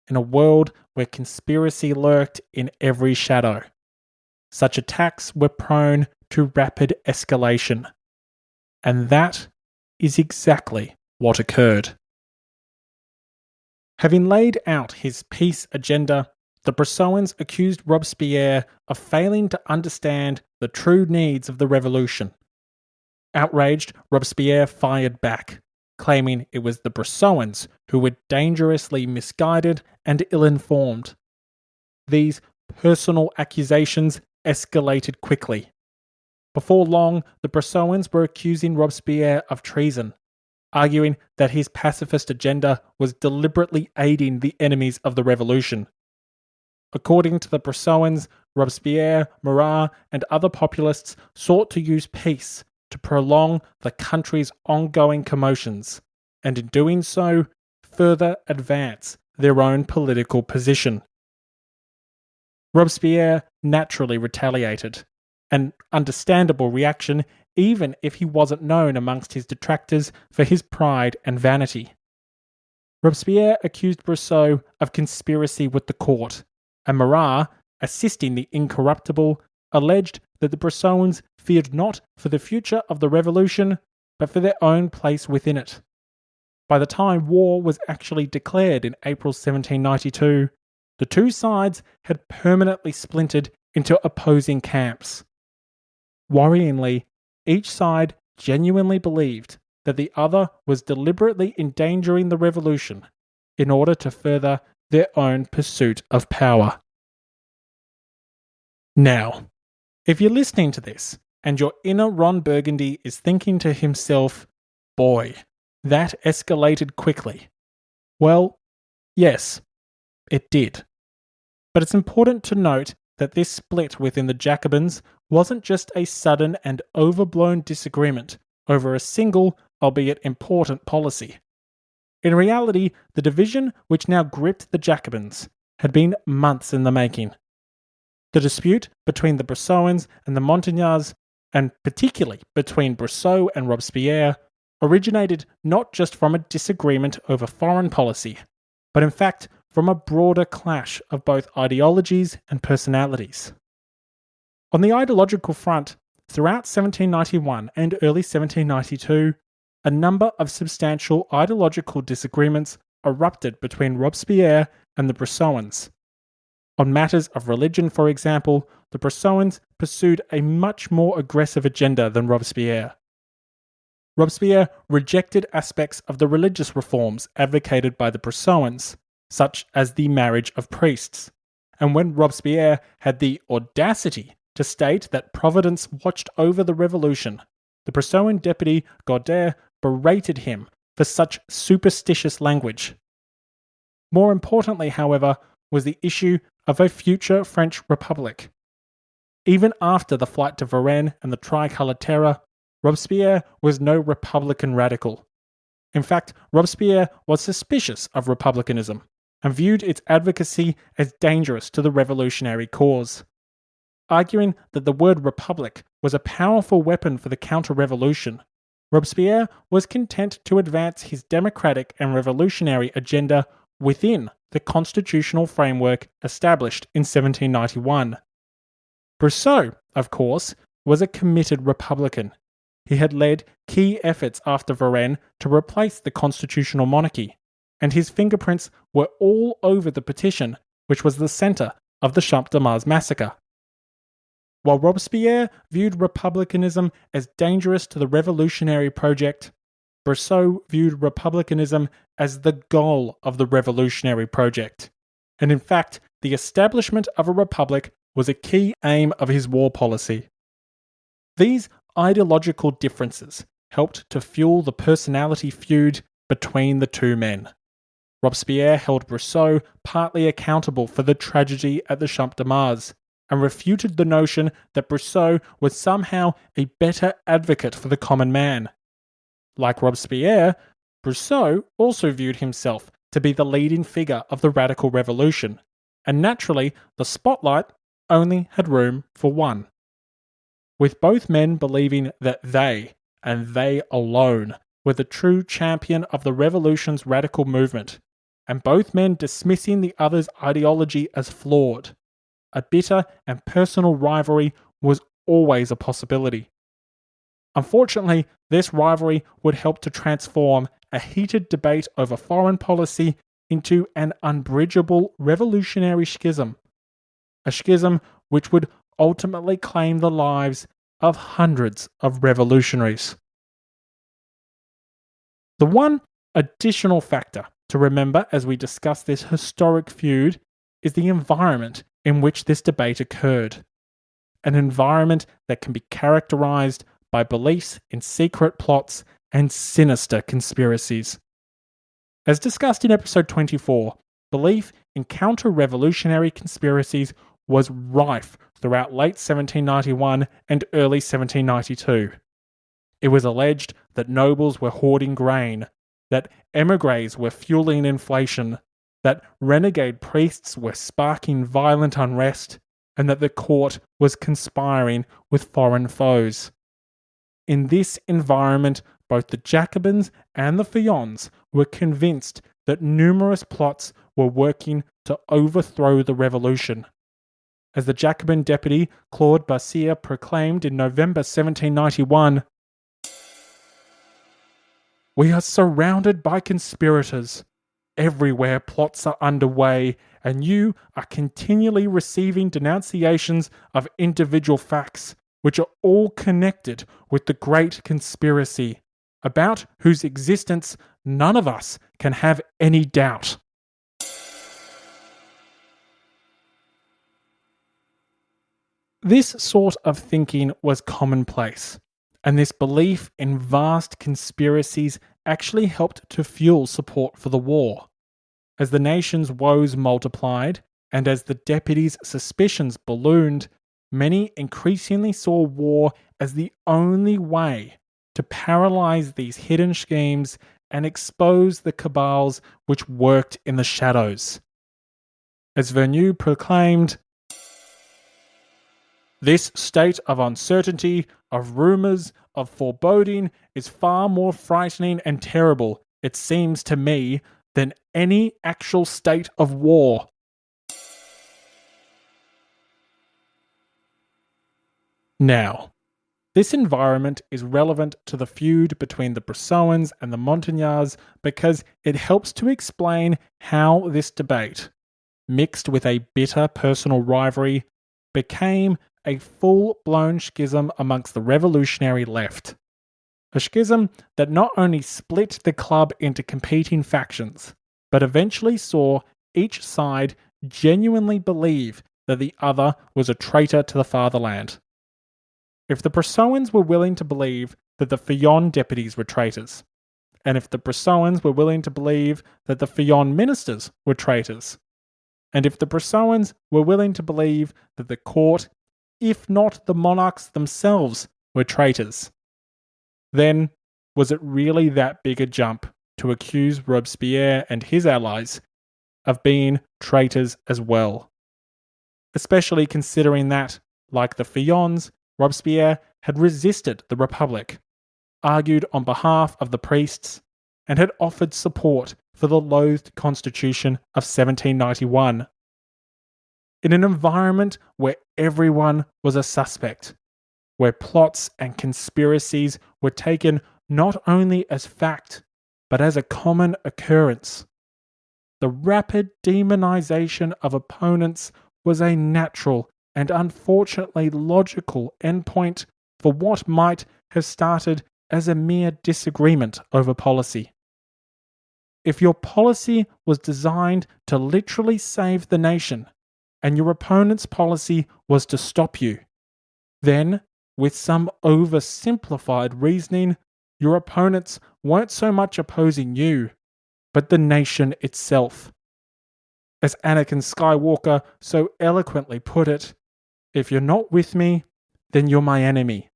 in a world where conspiracy lurked in every shadow, such attacks were prone to rapid escalation. And that is exactly what occurred. Having laid out his peace agenda, the Brissotins accused Robespierre of failing to understand the true needs of the revolution. Outraged, Robespierre fired back, claiming it was the Brissotins who were dangerously misguided and ill-informed. These personal accusations escalated quickly. Before long, the Brissotins were accusing Robespierre of treason, arguing that his pacifist agenda was deliberately aiding the enemies of the revolution. According to the Brissotins, Robespierre, Marat, and other populists sought to use peace to prolong the country's ongoing commotions, and in doing so, further advance their own political position. Robespierre naturally retaliated, an understandable reaction even if he wasn't known amongst his detractors for his pride and vanity. Robespierre accused Brissot of conspiracy with the court, and Marat, assisting the incorruptible, alleged that the Brissotins feared not for the future of the revolution, but for their own place within it. By the time war was actually declared in April 1792, the two sides had permanently splintered into opposing camps. Worryingly, each side genuinely believed that the other was deliberately endangering the revolution in order to further their own pursuit of power. Now, if you're listening to this and your inner Ron Burgundy is thinking to himself, boy, that escalated quickly. Well, yes, it did. But it's important to note that this split within the Jacobins wasn't just a sudden and overblown disagreement over a single, albeit important, policy. In reality, the division which now gripped the Jacobins had been months in the making. The dispute between the Brissotins and the Montagnards, and particularly between Brissot and Robespierre, originated not just from a disagreement over foreign policy, but in fact from a broader clash of both ideologies and personalities. On the ideological front, throughout 1791 and early 1792, a number of substantial ideological disagreements erupted between Robespierre and the Brissotins. On matters of religion, for example, the Brissotins pursued a much more aggressive agenda than Robespierre. Robespierre rejected aspects of the religious reforms advocated by the Brissotins, such as the marriage of priests. And when Robespierre had the audacity to state that Providence watched over the revolution, the Brissotin deputy Godard berated him for such superstitious language. More importantly, however, was the issue of a future French Republic. Even after the flight to Varennes and the Tricolour Terror, Robespierre was no Republican radical. In fact, Robespierre was suspicious of republicanism and viewed its advocacy as dangerous to the revolutionary cause. Arguing that the word republic was a powerful weapon for the counter-revolution, Robespierre was content to advance his democratic and revolutionary agenda within the constitutional framework established in 1791. Brissot, of course, was a committed Republican. He had led key efforts after Varennes to replace the constitutional monarchy, and his fingerprints were all over the petition, which was the centre of the Champ de Mars massacre. While Robespierre viewed republicanism as dangerous to the revolutionary project, Brissot viewed republicanism as the goal of the revolutionary project. And in fact, the establishment of a republic was a key aim of his war policy. These ideological differences helped to fuel the personality feud between the two men. Robespierre held Brissot partly accountable for the tragedy at the Champ de Mars, and refuted the notion that Brissot was somehow a better advocate for the common man. Like Robespierre, Brissot also viewed himself to be the leading figure of the radical revolution, and naturally, the spotlight only had room for one. With both men believing that they, and they alone, were the true champion of the revolution's radical movement, and both men dismissing the other's ideology as flawed, a bitter and personal rivalry was always a possibility. Unfortunately, this rivalry would help to transform a heated debate over foreign policy into an unbridgeable revolutionary schism. A schism which would ultimately claim the lives of hundreds of revolutionaries. The one additional factor to remember as we discuss this historic feud is the environment in which this debate occurred. An environment that can be characterized by beliefs in secret plots and sinister conspiracies. As discussed in episode 24, belief in counter-revolutionary conspiracies was rife throughout late 1791 and early 1792. It was alleged that nobles were hoarding grain, that emigres were fueling inflation, that renegade priests were sparking violent unrest, and that the court was conspiring with foreign foes. In this environment, both the Jacobins and the Feuillants were convinced that numerous plots were working to overthrow the revolution. As the Jacobin deputy Claude Bassire proclaimed in November 1791, "We are surrounded by conspirators. Everywhere plots are underway, and you are continually receiving denunciations of individual facts, which are all connected with the great conspiracy, about whose existence none of us can have any doubt." This sort of thinking was commonplace, and this belief in vast conspiracies actually helped to fuel support for the war. As the nation's woes multiplied, and as the deputy's suspicions ballooned, many increasingly saw war as the only way to paralyze these hidden schemes and expose the cabals which worked in the shadows. As Vergniaud proclaimed, "This state of uncertainty, of rumours, of foreboding is far more frightening and terrible, it seems to me, than any actual state of war." Now, this environment is relevant to the feud between the Brissotins and the Montagnards because it helps to explain how this debate, mixed with a bitter personal rivalry, became a full-blown schism amongst the revolutionary left. A schism that not only split the club into competing factions, but eventually saw each side genuinely believe that the other was a traitor to the fatherland. If the Brissotins were willing to believe that the Fillon deputies were traitors, and if the Brissotins were willing to believe that the Fillon ministers were traitors, and if the Brissotins were willing to believe that the court, if not the monarchs themselves, were traitors, then was it really that big a jump to accuse Robespierre and his allies of being traitors as well? Especially considering that, like the Fillons, Robespierre had resisted the Republic, argued on behalf of the priests, and had offered support for the loathed Constitution of 1791. In an environment where everyone was a suspect, where plots and conspiracies were taken not only as fact, but as a common occurrence, the rapid demonization of opponents was a natural and unfortunately logical endpoint for what might have started as a mere disagreement over policy. If your policy was designed to literally save the nation, and your opponent's policy was to stop you, then, with some oversimplified reasoning, your opponents weren't so much opposing you, but the nation itself. As Anakin Skywalker so eloquently put it, "If you're not with me, then you're my enemy."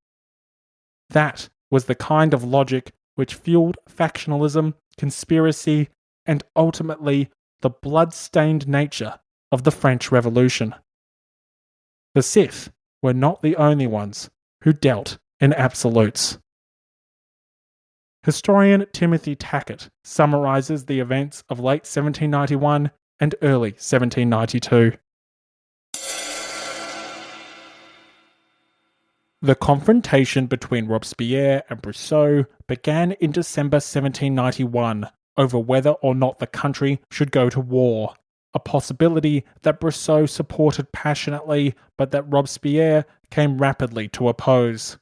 That was the kind of logic which fueled factionalism, conspiracy, and ultimately the blood-stained nature of the French Revolution. The Sith were not the only ones who dealt in absolutes. Historian Timothy Tackett summarizes the events of late 1791 and early 1792. The confrontation between Robespierre and Brissot began in December 1791 over whether or not the country should go to war, a possibility that Brissot supported passionately but that Robespierre came rapidly to oppose.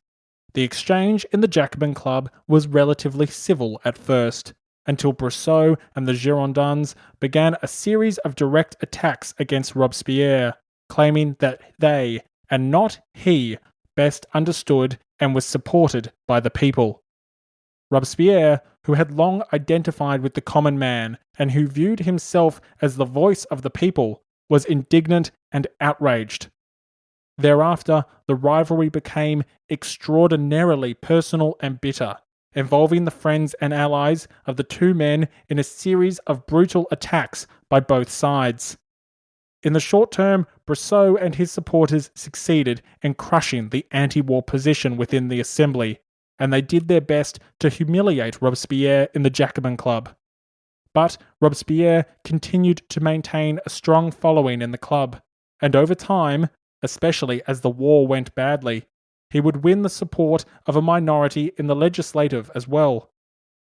The exchange in the Jacobin Club was relatively civil at first, until Brissot and the Girondins began a series of direct attacks against Robespierre, claiming that they, and not he, best understood and was supported by the people. Robespierre, who had long identified with the common man and who viewed himself as the voice of the people, was indignant and outraged. Thereafter, the rivalry became extraordinarily personal and bitter, involving the friends and allies of the two men in a series of brutal attacks by both sides. In the short term, Brissot and his supporters succeeded in crushing the anti-war position within the Assembly, and they did their best to humiliate Robespierre in the Jacobin Club. But Robespierre continued to maintain a strong following in the club, and over time, especially as the war went badly, he would win the support of a minority in the legislative as well.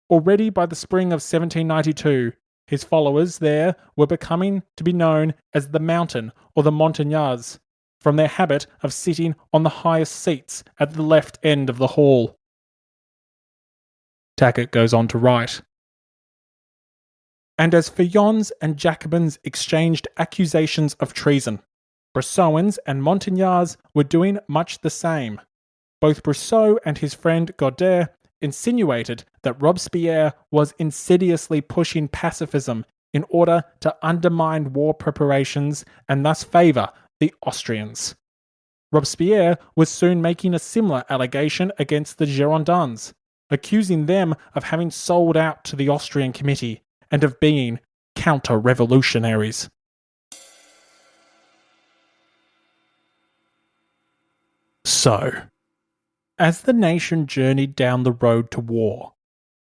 Already by the spring of 1792, his followers there were becoming to be known as the Mountain or the Montagnards, from their habit of sitting on the highest seats at the left end of the hall. Tackett goes on to write, "And as Fillons and Jacobins exchanged accusations of treason, Brissotins and Montagnards were doing much the same. Both Brissot and his friend Godet insinuated that Robespierre was insidiously pushing pacifism in order to undermine war preparations and thus favour the Austrians. Robespierre was soon making a similar allegation against the Girondins, accusing them of having sold out to the Austrian Committee and of being counter-revolutionaries. So, as the nation journeyed down the road to war,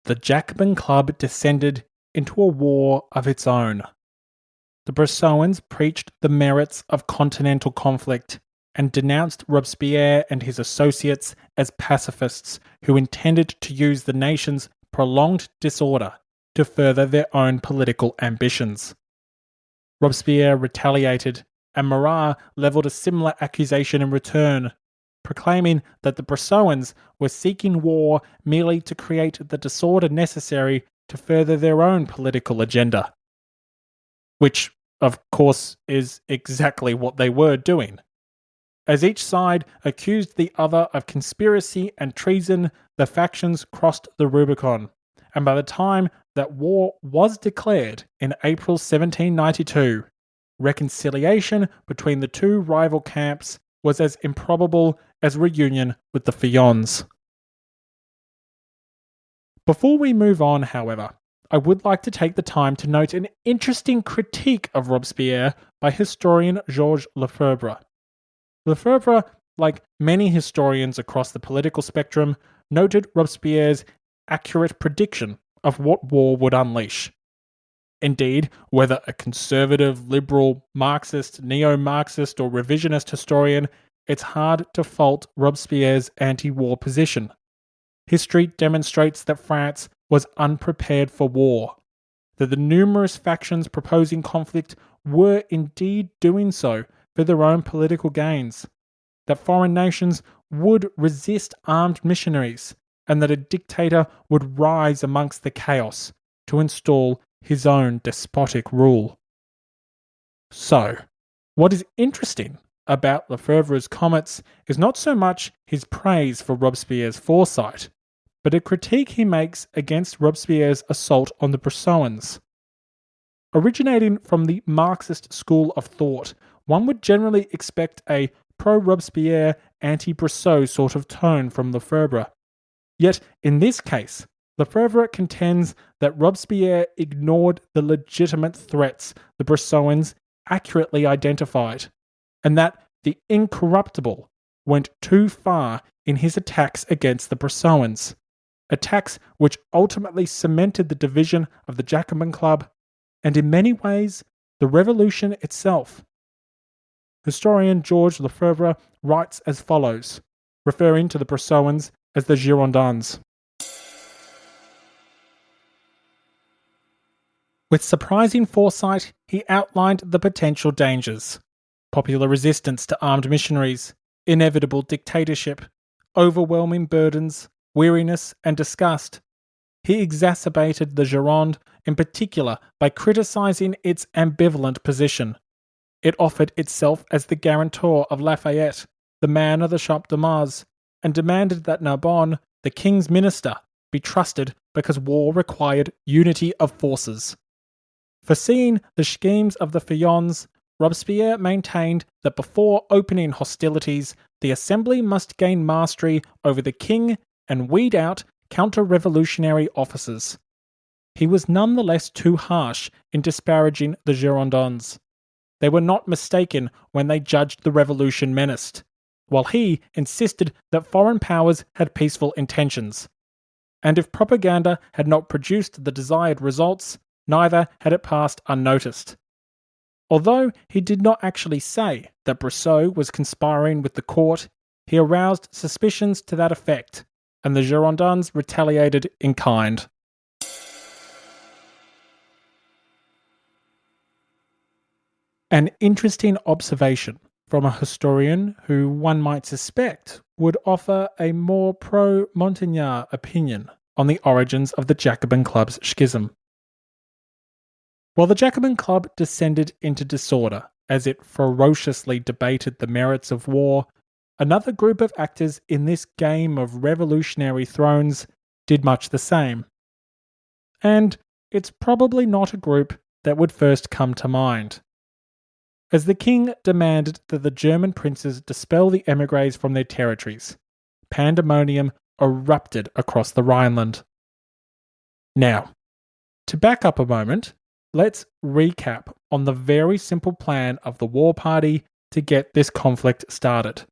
the Jacobin Club descended into a war of its own. The Brissotins preached the merits of continental conflict and denounced Robespierre and his associates as pacifists who intended to use the nation's prolonged disorder to further their own political ambitions. Robespierre retaliated, and Marat levelled a similar accusation in return, proclaiming that the Brissotins were seeking war merely to create the disorder necessary to further their own political agenda. Which, of course, is exactly what they were doing. As each side accused the other of conspiracy and treason, the factions crossed the Rubicon, and by the time that war was declared in April 1792, reconciliation between the two rival camps was as improbable as reunion with the Feuillants. Before we move on, however, I would like to take the time to note an interesting critique of Robespierre by historian Georges Lefebvre. Lefebvre, like many historians across the political spectrum, noted Robespierre's accurate prediction of what war would unleash. Indeed, whether a conservative, liberal, Marxist, neo-Marxist, or revisionist historian, it's hard to fault Robespierre's anti-war position. History demonstrates that France was unprepared for war, that the numerous factions proposing conflict were indeed doing so for their own political gains, that foreign nations would resist armed missionaries, and that a dictator would rise amongst the chaos to install his own despotic rule. So, what is interesting about Lefebvre's comments is not so much his praise for Robespierre's foresight, but a critique he makes against Robespierre's assault on the Brissotins. Originating from the Marxist school of thought, one would generally expect a pro-Robespierre, anti-Brissot sort of tone from Lefebvre. Yet, in this case, Lefebvre contends that Robespierre ignored the legitimate threats the Brissotins accurately identified, and that the incorruptible went too far in his attacks against the Brissotins, attacks which ultimately cemented the division of the Jacobin Club, and in many ways, the revolution itself. Historian Georges Lefebvre writes as follows, referring to the Brissotins as the Girondins. With surprising foresight, he outlined the potential dangers: popular resistance to armed missionaries, inevitable dictatorship, overwhelming burdens, weariness and disgust. He exacerbated the Gironde in particular by criticising its ambivalent position. It offered itself as the guarantor of Lafayette, the man of the Champ de Mars, and demanded that Narbonne, the king's minister, be trusted because war required unity of forces. Foreseeing the schemes of the Feuillants, Robespierre maintained that before opening hostilities, the Assembly must gain mastery over the king and weed out counter-revolutionary officers. He was nonetheless too harsh in disparaging the Girondins. They were not mistaken when they judged the revolution menaced, while he insisted that foreign powers had peaceful intentions. And if propaganda had not produced the desired results, neither had it passed unnoticed. Although he did not actually say that Brissot was conspiring with the court, he aroused suspicions to that effect, and the Girondins retaliated in kind. An interesting observation from a historian who one might suspect would offer a more pro-Montagnard opinion on the origins of the Jacobin Club's schism. While the Jacobin Club descended into disorder as it ferociously debated the merits of war, another group of actors in this game of revolutionary thrones did much the same. And it's probably not a group that would first come to mind. As the king demanded that the German princes dispel the émigrés from their territories, pandemonium erupted across the Rhineland. Now, to back up a moment, let's recap on the very simple plan of the war party to get this conflict started.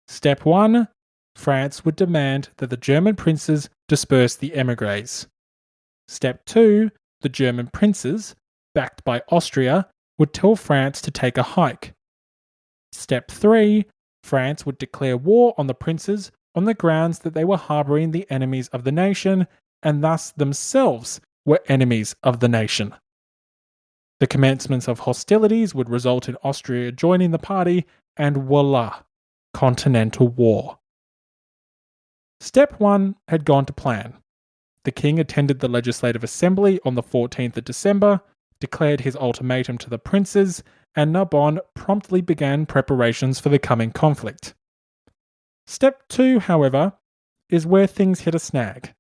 Step 1. France would demand that the German princes disperse the émigrés. Step 2. The German princes, backed by Austria, would tell France to take a hike. Step 3. France would declare war on the princes on the grounds that they were harbouring the enemies of the nation and thus themselves were enemies of the nation. The commencement of hostilities would result in Austria joining the party, and voila, continental war. Step 1 had gone to plan. The king attended the Legislative Assembly on the 14th of December, declared his ultimatum to the princes, and Narbonne promptly began preparations for the coming conflict. Step 2, however, is where things hit a snag.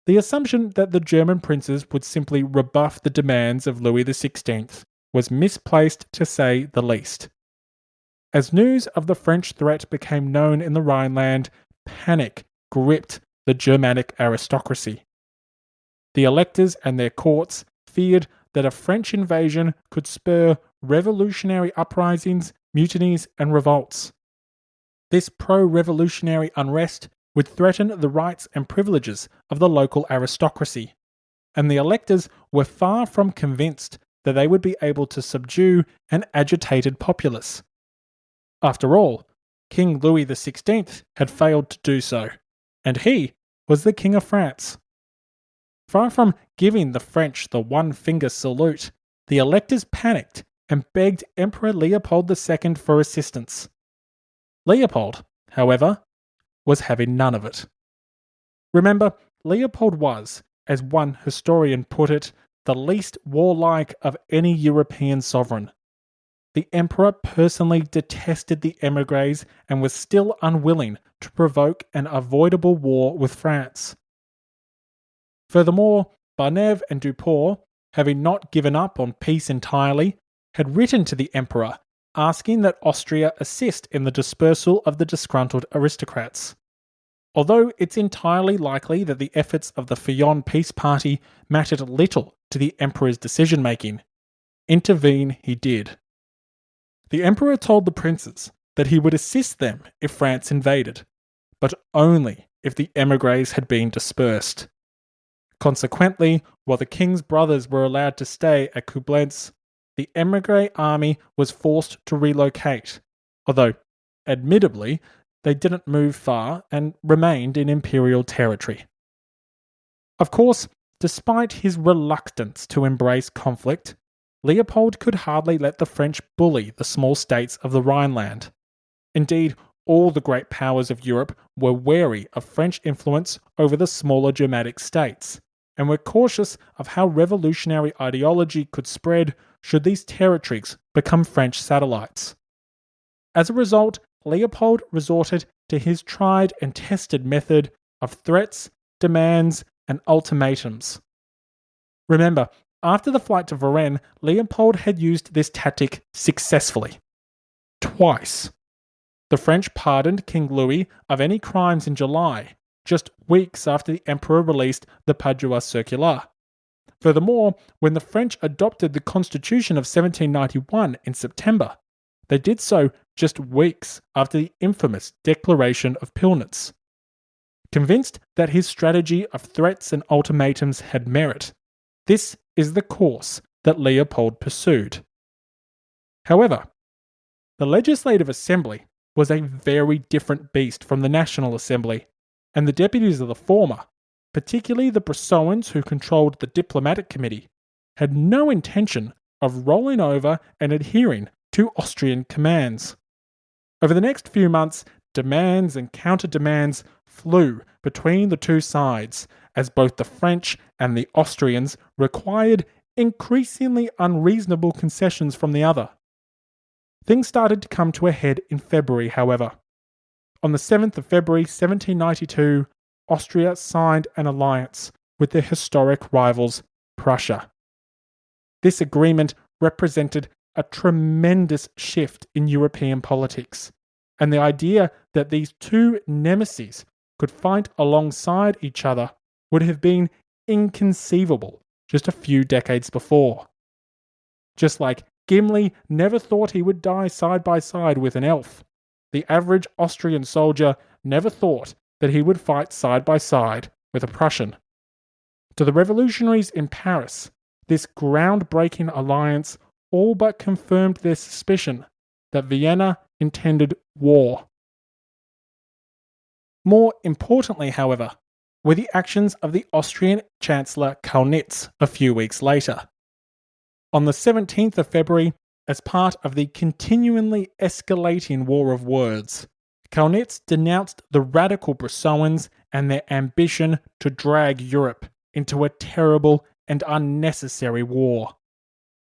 The assumption that the German princes would simply rebuff the demands of Louis XVI was misplaced to say the least. As news of the French threat became known in the Rhineland, panic gripped the Germanic aristocracy. The electors and their courts feared that a French invasion could spur revolutionary uprisings, mutinies, and revolts. This pro-revolutionary unrest would threaten the rights and privileges of the local aristocracy, and the electors were far from convinced that they would be able to subdue an agitated populace. After all, King Louis XVI had failed to do so, and he was the King of France. Far from giving the French the one-finger salute, the electors panicked and begged Emperor Leopold II for assistance. Leopold, however, was having none of it. Remember, Leopold was, as one historian put it, the least warlike of any European sovereign. The emperor personally detested the émigrés and was still unwilling to provoke an avoidable war with France. Furthermore, Barnève and Duport, having not given up on peace entirely, had written to the emperor asking that Austria assist in the dispersal of the disgruntled aristocrats. Although it's entirely likely that the efforts of the Fillon Peace Party mattered little to the emperor's decision-making, intervene he did. The emperor told the princes that he would assist them if France invaded, but only if the émigrés had been dispersed. Consequently, while the king's brothers were allowed to stay at Coblentz, the émigré army was forced to relocate, although, admittedly, they didn't move far and remained in imperial territory. Of course, despite his reluctance to embrace conflict, Leopold could hardly let the French bully the small states of the Rhineland. Indeed, all the great powers of Europe were wary of French influence over the smaller Germanic states, and were cautious of how revolutionary ideology could spread should these territories become French satellites. As a result, Leopold resorted to his tried and tested method of threats, demands, and ultimatums. Remember, after the flight to Varennes, Leopold had used this tactic successfully. Twice. The French pardoned King Louis of any crimes in July, just weeks after the emperor released the Padua Circular. Furthermore, when the French adopted the Constitution of 1791 in September, they did so just weeks after the infamous Declaration of Pillnitz. Convinced that his strategy of threats and ultimatums had merit, this is the course that Leopold pursued. However, the Legislative Assembly was a very different beast from the National Assembly, and the deputies of the former, particularly the Brissotins who controlled the Diplomatic Committee, had no intention of rolling over and adhering to Austrian commands. Over the next few months, demands and counter-demands flew between the two sides, as both the French and the Austrians required increasingly unreasonable concessions from the other. Things started to come to a head in February, however. On the 7th of February 1792, Austria signed an alliance with their historic rivals, Prussia. This agreement represented a tremendous shift in European politics, and the idea that these two nemeses could fight alongside each other would have been inconceivable just a few decades before. Just like Gimli never thought he would die side by side with an elf, the average Austrian soldier never thought that he would fight side by side with a Prussian. To the revolutionaries in Paris, this groundbreaking alliance all but confirmed their suspicion that Vienna intended war. More importantly, however, were the actions of the Austrian Chancellor Kaunitz a few weeks later. On the 17th of February, as part of the continually escalating war of words, Kaunitz denounced the radical Brissotins and their ambition to drag Europe into a terrible and unnecessary war.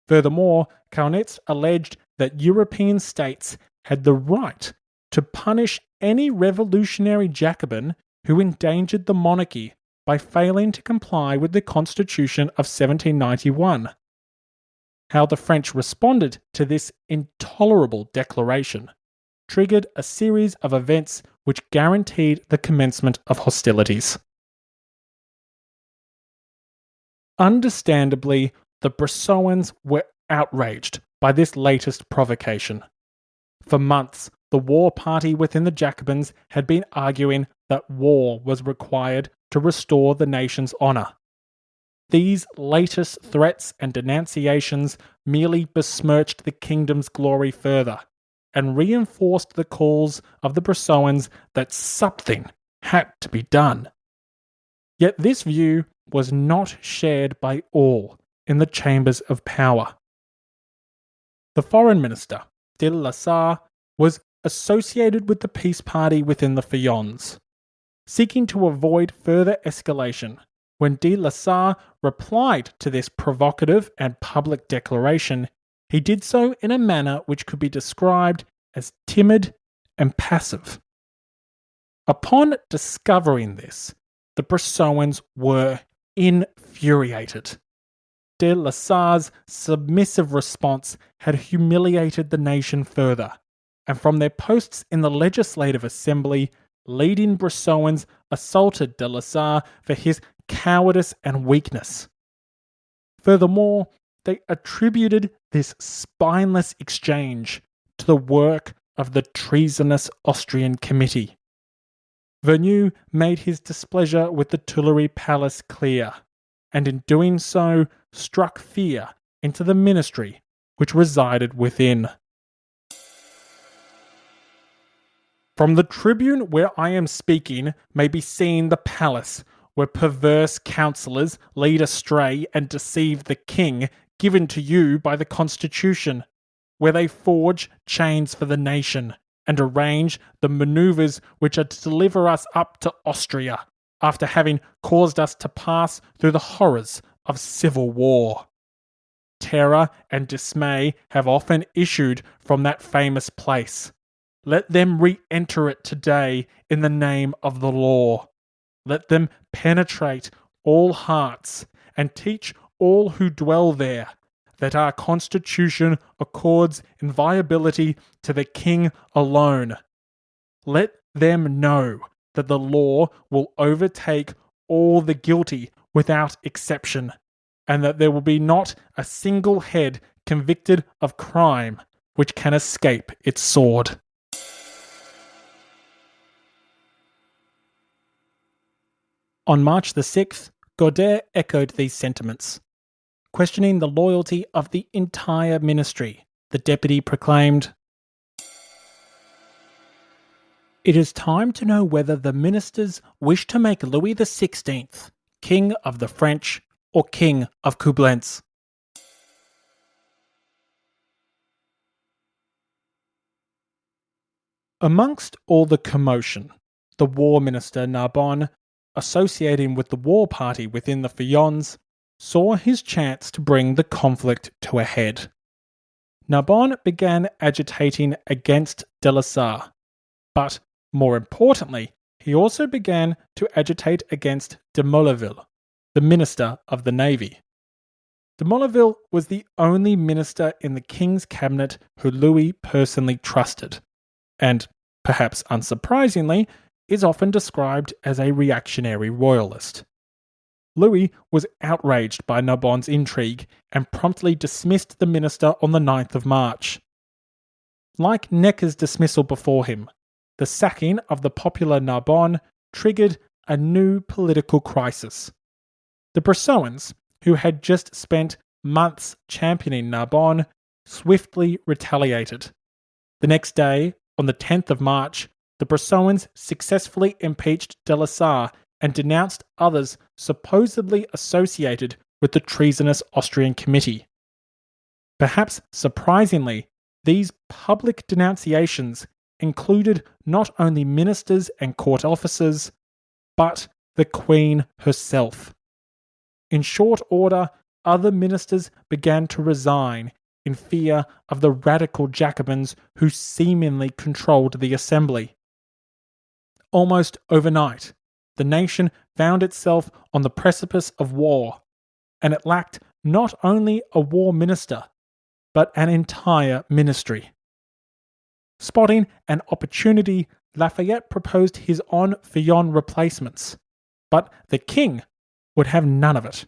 Furthermore, Kaunitz alleged that European states had the right to punish any revolutionary Jacobin who endangered the monarchy by failing to comply with the Constitution of 1791. How the French responded to this intolerable declaration triggered a series of events which guaranteed the commencement of hostilities. Understandably, the Brissotins were outraged by this latest provocation. For months, the war party within the Jacobins had been arguing that war was required to restore the nation's honour. These latest threats and denunciations merely besmirched the kingdom's glory further, and reinforced the calls of the Brissotins that something had to be done. Yet this view was not shared by all in the chambers of power. The foreign minister, de la Sarre, was associated with the peace party within the Feuillants. Seeking to avoid further escalation, when de la Sarre replied to this provocative and public declaration, he did so in a manner which could be described as timid and passive. Upon discovering this, the Brissotins were infuriated. De la Sarre's submissive response had humiliated the nation further, and from their posts in the Legislative Assembly, leading Brissotins assaulted de la Sarre for his cowardice and weakness. Furthermore, they attributed this spineless exchange to the work of the treasonous Austrian Committee. Vergniaud made his displeasure with the Tuileries Palace clear, and in doing so struck fear into the ministry which resided within. From the tribune where I am speaking may be seen the palace, where perverse counsellors lead astray and deceive the king given to you by the Constitution, where they forge chains for the nation and arrange the manoeuvres which are to deliver us up to Austria, after having caused us to pass through the horrors of civil war. Terror and dismay have often issued from that famous place. Let them re-enter it today in the name of the law. Let them penetrate all hearts and teach all who dwell there that our Constitution accords inviolability to the King alone. Let them know that the law will overtake all the guilty without exception, and that there will be not a single head convicted of crime which can escape its sword. On March the 6th, Godert echoed these sentiments. Questioning the loyalty of the entire ministry, the deputy proclaimed, "It is time to know whether the ministers wish to make Louis XVI King of the French or King of Coblentz." Amongst all the commotion, the war minister Narbonne, associating with the war party within the Feuillants, saw his chance to bring the conflict to a head. Narbonne began agitating against de la Sarre, but more importantly, he also began to agitate against de Molleville, the Minister of the Navy. De Molleville was the only minister in the king's cabinet who Louis personally trusted, and, perhaps unsurprisingly, is often described as a reactionary royalist. Louis was outraged by Narbonne's intrigue and promptly dismissed the minister on the 9th of March. Like Necker's dismissal before him, the sacking of the popular Narbonne triggered a new political crisis. The Brissotins, who had just spent months championing Narbonne, swiftly retaliated. The next day, on the 10th of March, the Brissotins successfully impeached de la Sarre and denounced others supposedly associated with the treasonous Austrian committee. Perhaps surprisingly, these public denunciations included not only ministers and court officers, but the Queen herself. In short order, other ministers began to resign in fear of the radical Jacobins who seemingly controlled the assembly. Almost overnight, the nation found itself on the precipice of war, and it lacked not only a war minister, but an entire ministry. Spotting an opportunity, Lafayette proposed his on Fillon replacements, but the king would have none of it.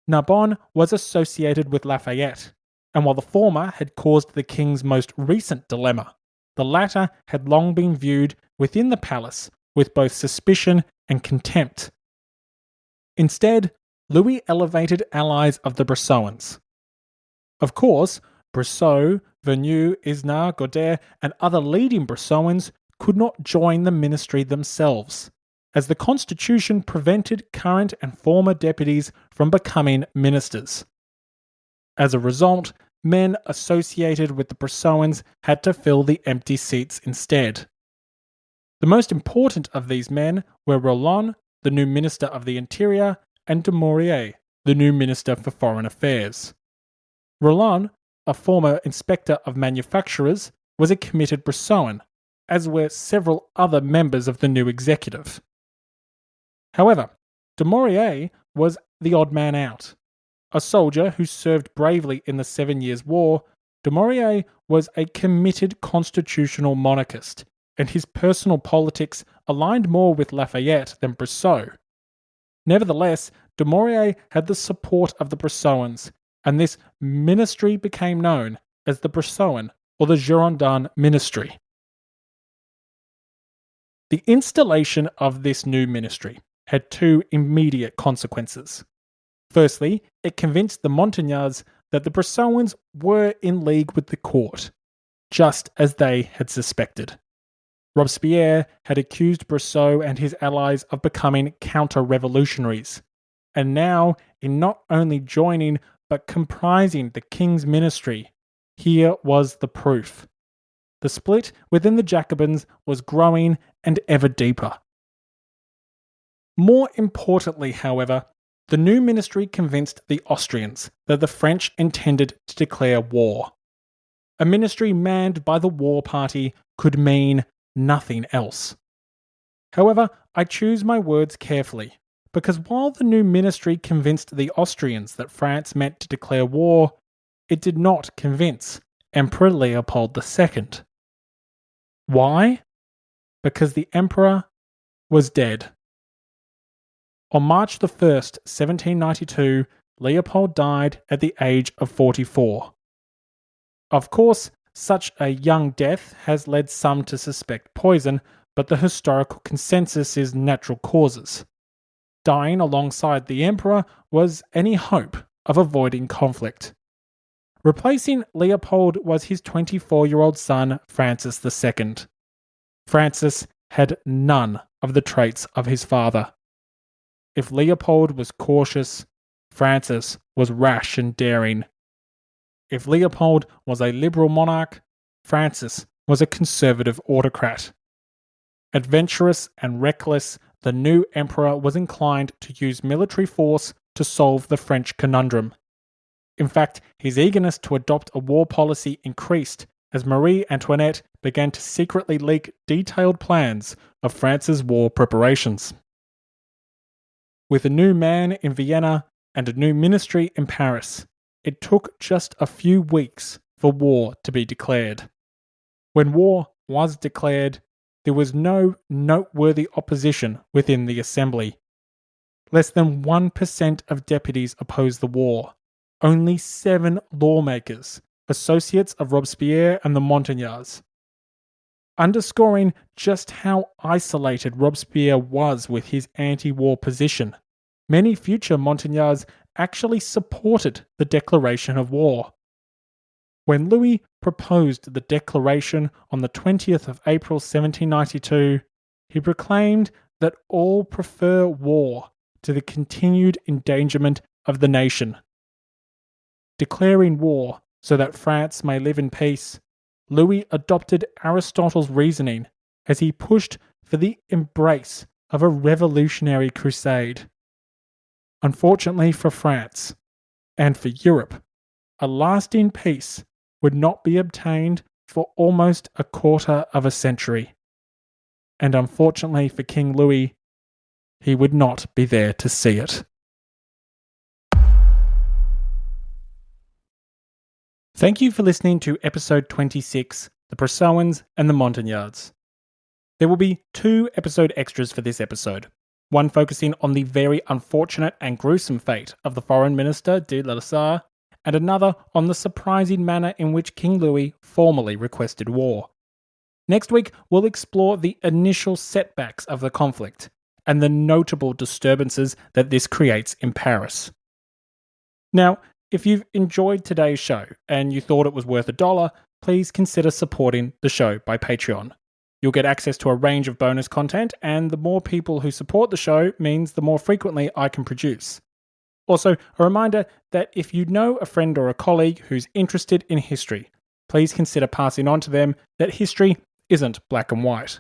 Narbonne was associated with Lafayette, and while the former had caused the king's most recent dilemma, the latter had long been viewed within the palace with both suspicion and contempt. Instead, Louis elevated allies of the Brissotins. Of course, Brissot, Vergniaud, Isnard, Godet, and other leading Brissotins could not join the ministry themselves, as the constitution prevented current and former deputies from becoming ministers. As a result, men associated with the Brissotins had to fill the empty seats instead. The most important of these men were Roland, the new Minister of the Interior, and Dumouriez, the new Minister for Foreign Affairs. Roland, a former inspector of manufacturers, was a committed Brissotin, as were several other members of the new executive. However, Dumouriez was the odd man out. A soldier who served bravely in the 7 Years' War, Dumouriez was a committed constitutional monarchist, and his personal politics aligned more with Lafayette than Brissot. Nevertheless, Dumouriez had the support of the Brissotins, and this ministry became known as the Brissotin or the Girondin ministry. The installation of this new ministry had two immediate consequences. Firstly, it convinced the Montagnards that the Brissotins were in league with the court, just as they had suspected. Robespierre had accused Brissot and his allies of becoming counter-revolutionaries, and now, in not only joining but comprising the king's ministry, here was the proof. The split within the Jacobins was growing and ever deeper. More importantly, however, the new ministry convinced the Austrians that the French intended to declare war. A ministry manned by the war party could mean nothing else. However, I choose my words carefully, because while the new ministry convinced the Austrians that France meant to declare war, it did not convince Emperor Leopold II. Why? Because the emperor was dead. On March 1st, 1792, Leopold died at the age of 44. Of course, such a young death has led some to suspect poison, but the historical consensus is natural causes. Dying alongside the emperor was any hope of avoiding conflict. Replacing Leopold was his 24-year-old son, Francis II. Francis had none of the traits of his father. If Leopold was cautious, Francis was rash and daring. If Leopold was a liberal monarch, Francis was a conservative autocrat. Adventurous and reckless, the new emperor was inclined to use military force to solve the French conundrum. In fact, his eagerness to adopt a war policy increased as Marie Antoinette began to secretly leak detailed plans of France's war preparations. With a new man in Vienna and a new ministry in Paris, it took just a few weeks for war to be declared. When war was declared, there was no noteworthy opposition within the assembly. Less than 1% of deputies opposed the war. Only 7 lawmakers, associates of Robespierre and the Montagnards. Underscoring just how isolated Robespierre was with his anti-war position, many future Montagnards actually supported the declaration of war. When Louis proposed the declaration on the 20th of April 1792, he proclaimed that all prefer war to the continued endangerment of the nation. Declaring war so that France may live in peace, Louis adopted Aristotle's reasoning as he pushed for the embrace of a revolutionary crusade. Unfortunately for France, and for Europe, a lasting peace would not be obtained for almost a quarter of a century. And unfortunately for King Louis, he would not be there to see it. Thank you for listening to episode 26, The Brissotins and the Montagnards. There will be 2 episode extras for this episode, one focusing on the very unfortunate and gruesome fate of the Foreign Minister de Lasalle, and another on the surprising manner in which King Louis formally requested war. Next week, we'll explore the initial setbacks of the conflict and the notable disturbances that this creates in Paris. Now, if you've enjoyed today's show and you thought it was worth $1, please consider supporting the show by Patreon. You'll get access to a range of bonus content, and the more people who support the show means the more frequently I can produce. Also, a reminder that if you know a friend or a colleague who's interested in history, please consider passing on to them that history isn't black and white.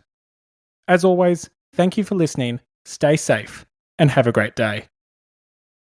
As always, thank you for listening, stay safe, and have a great day.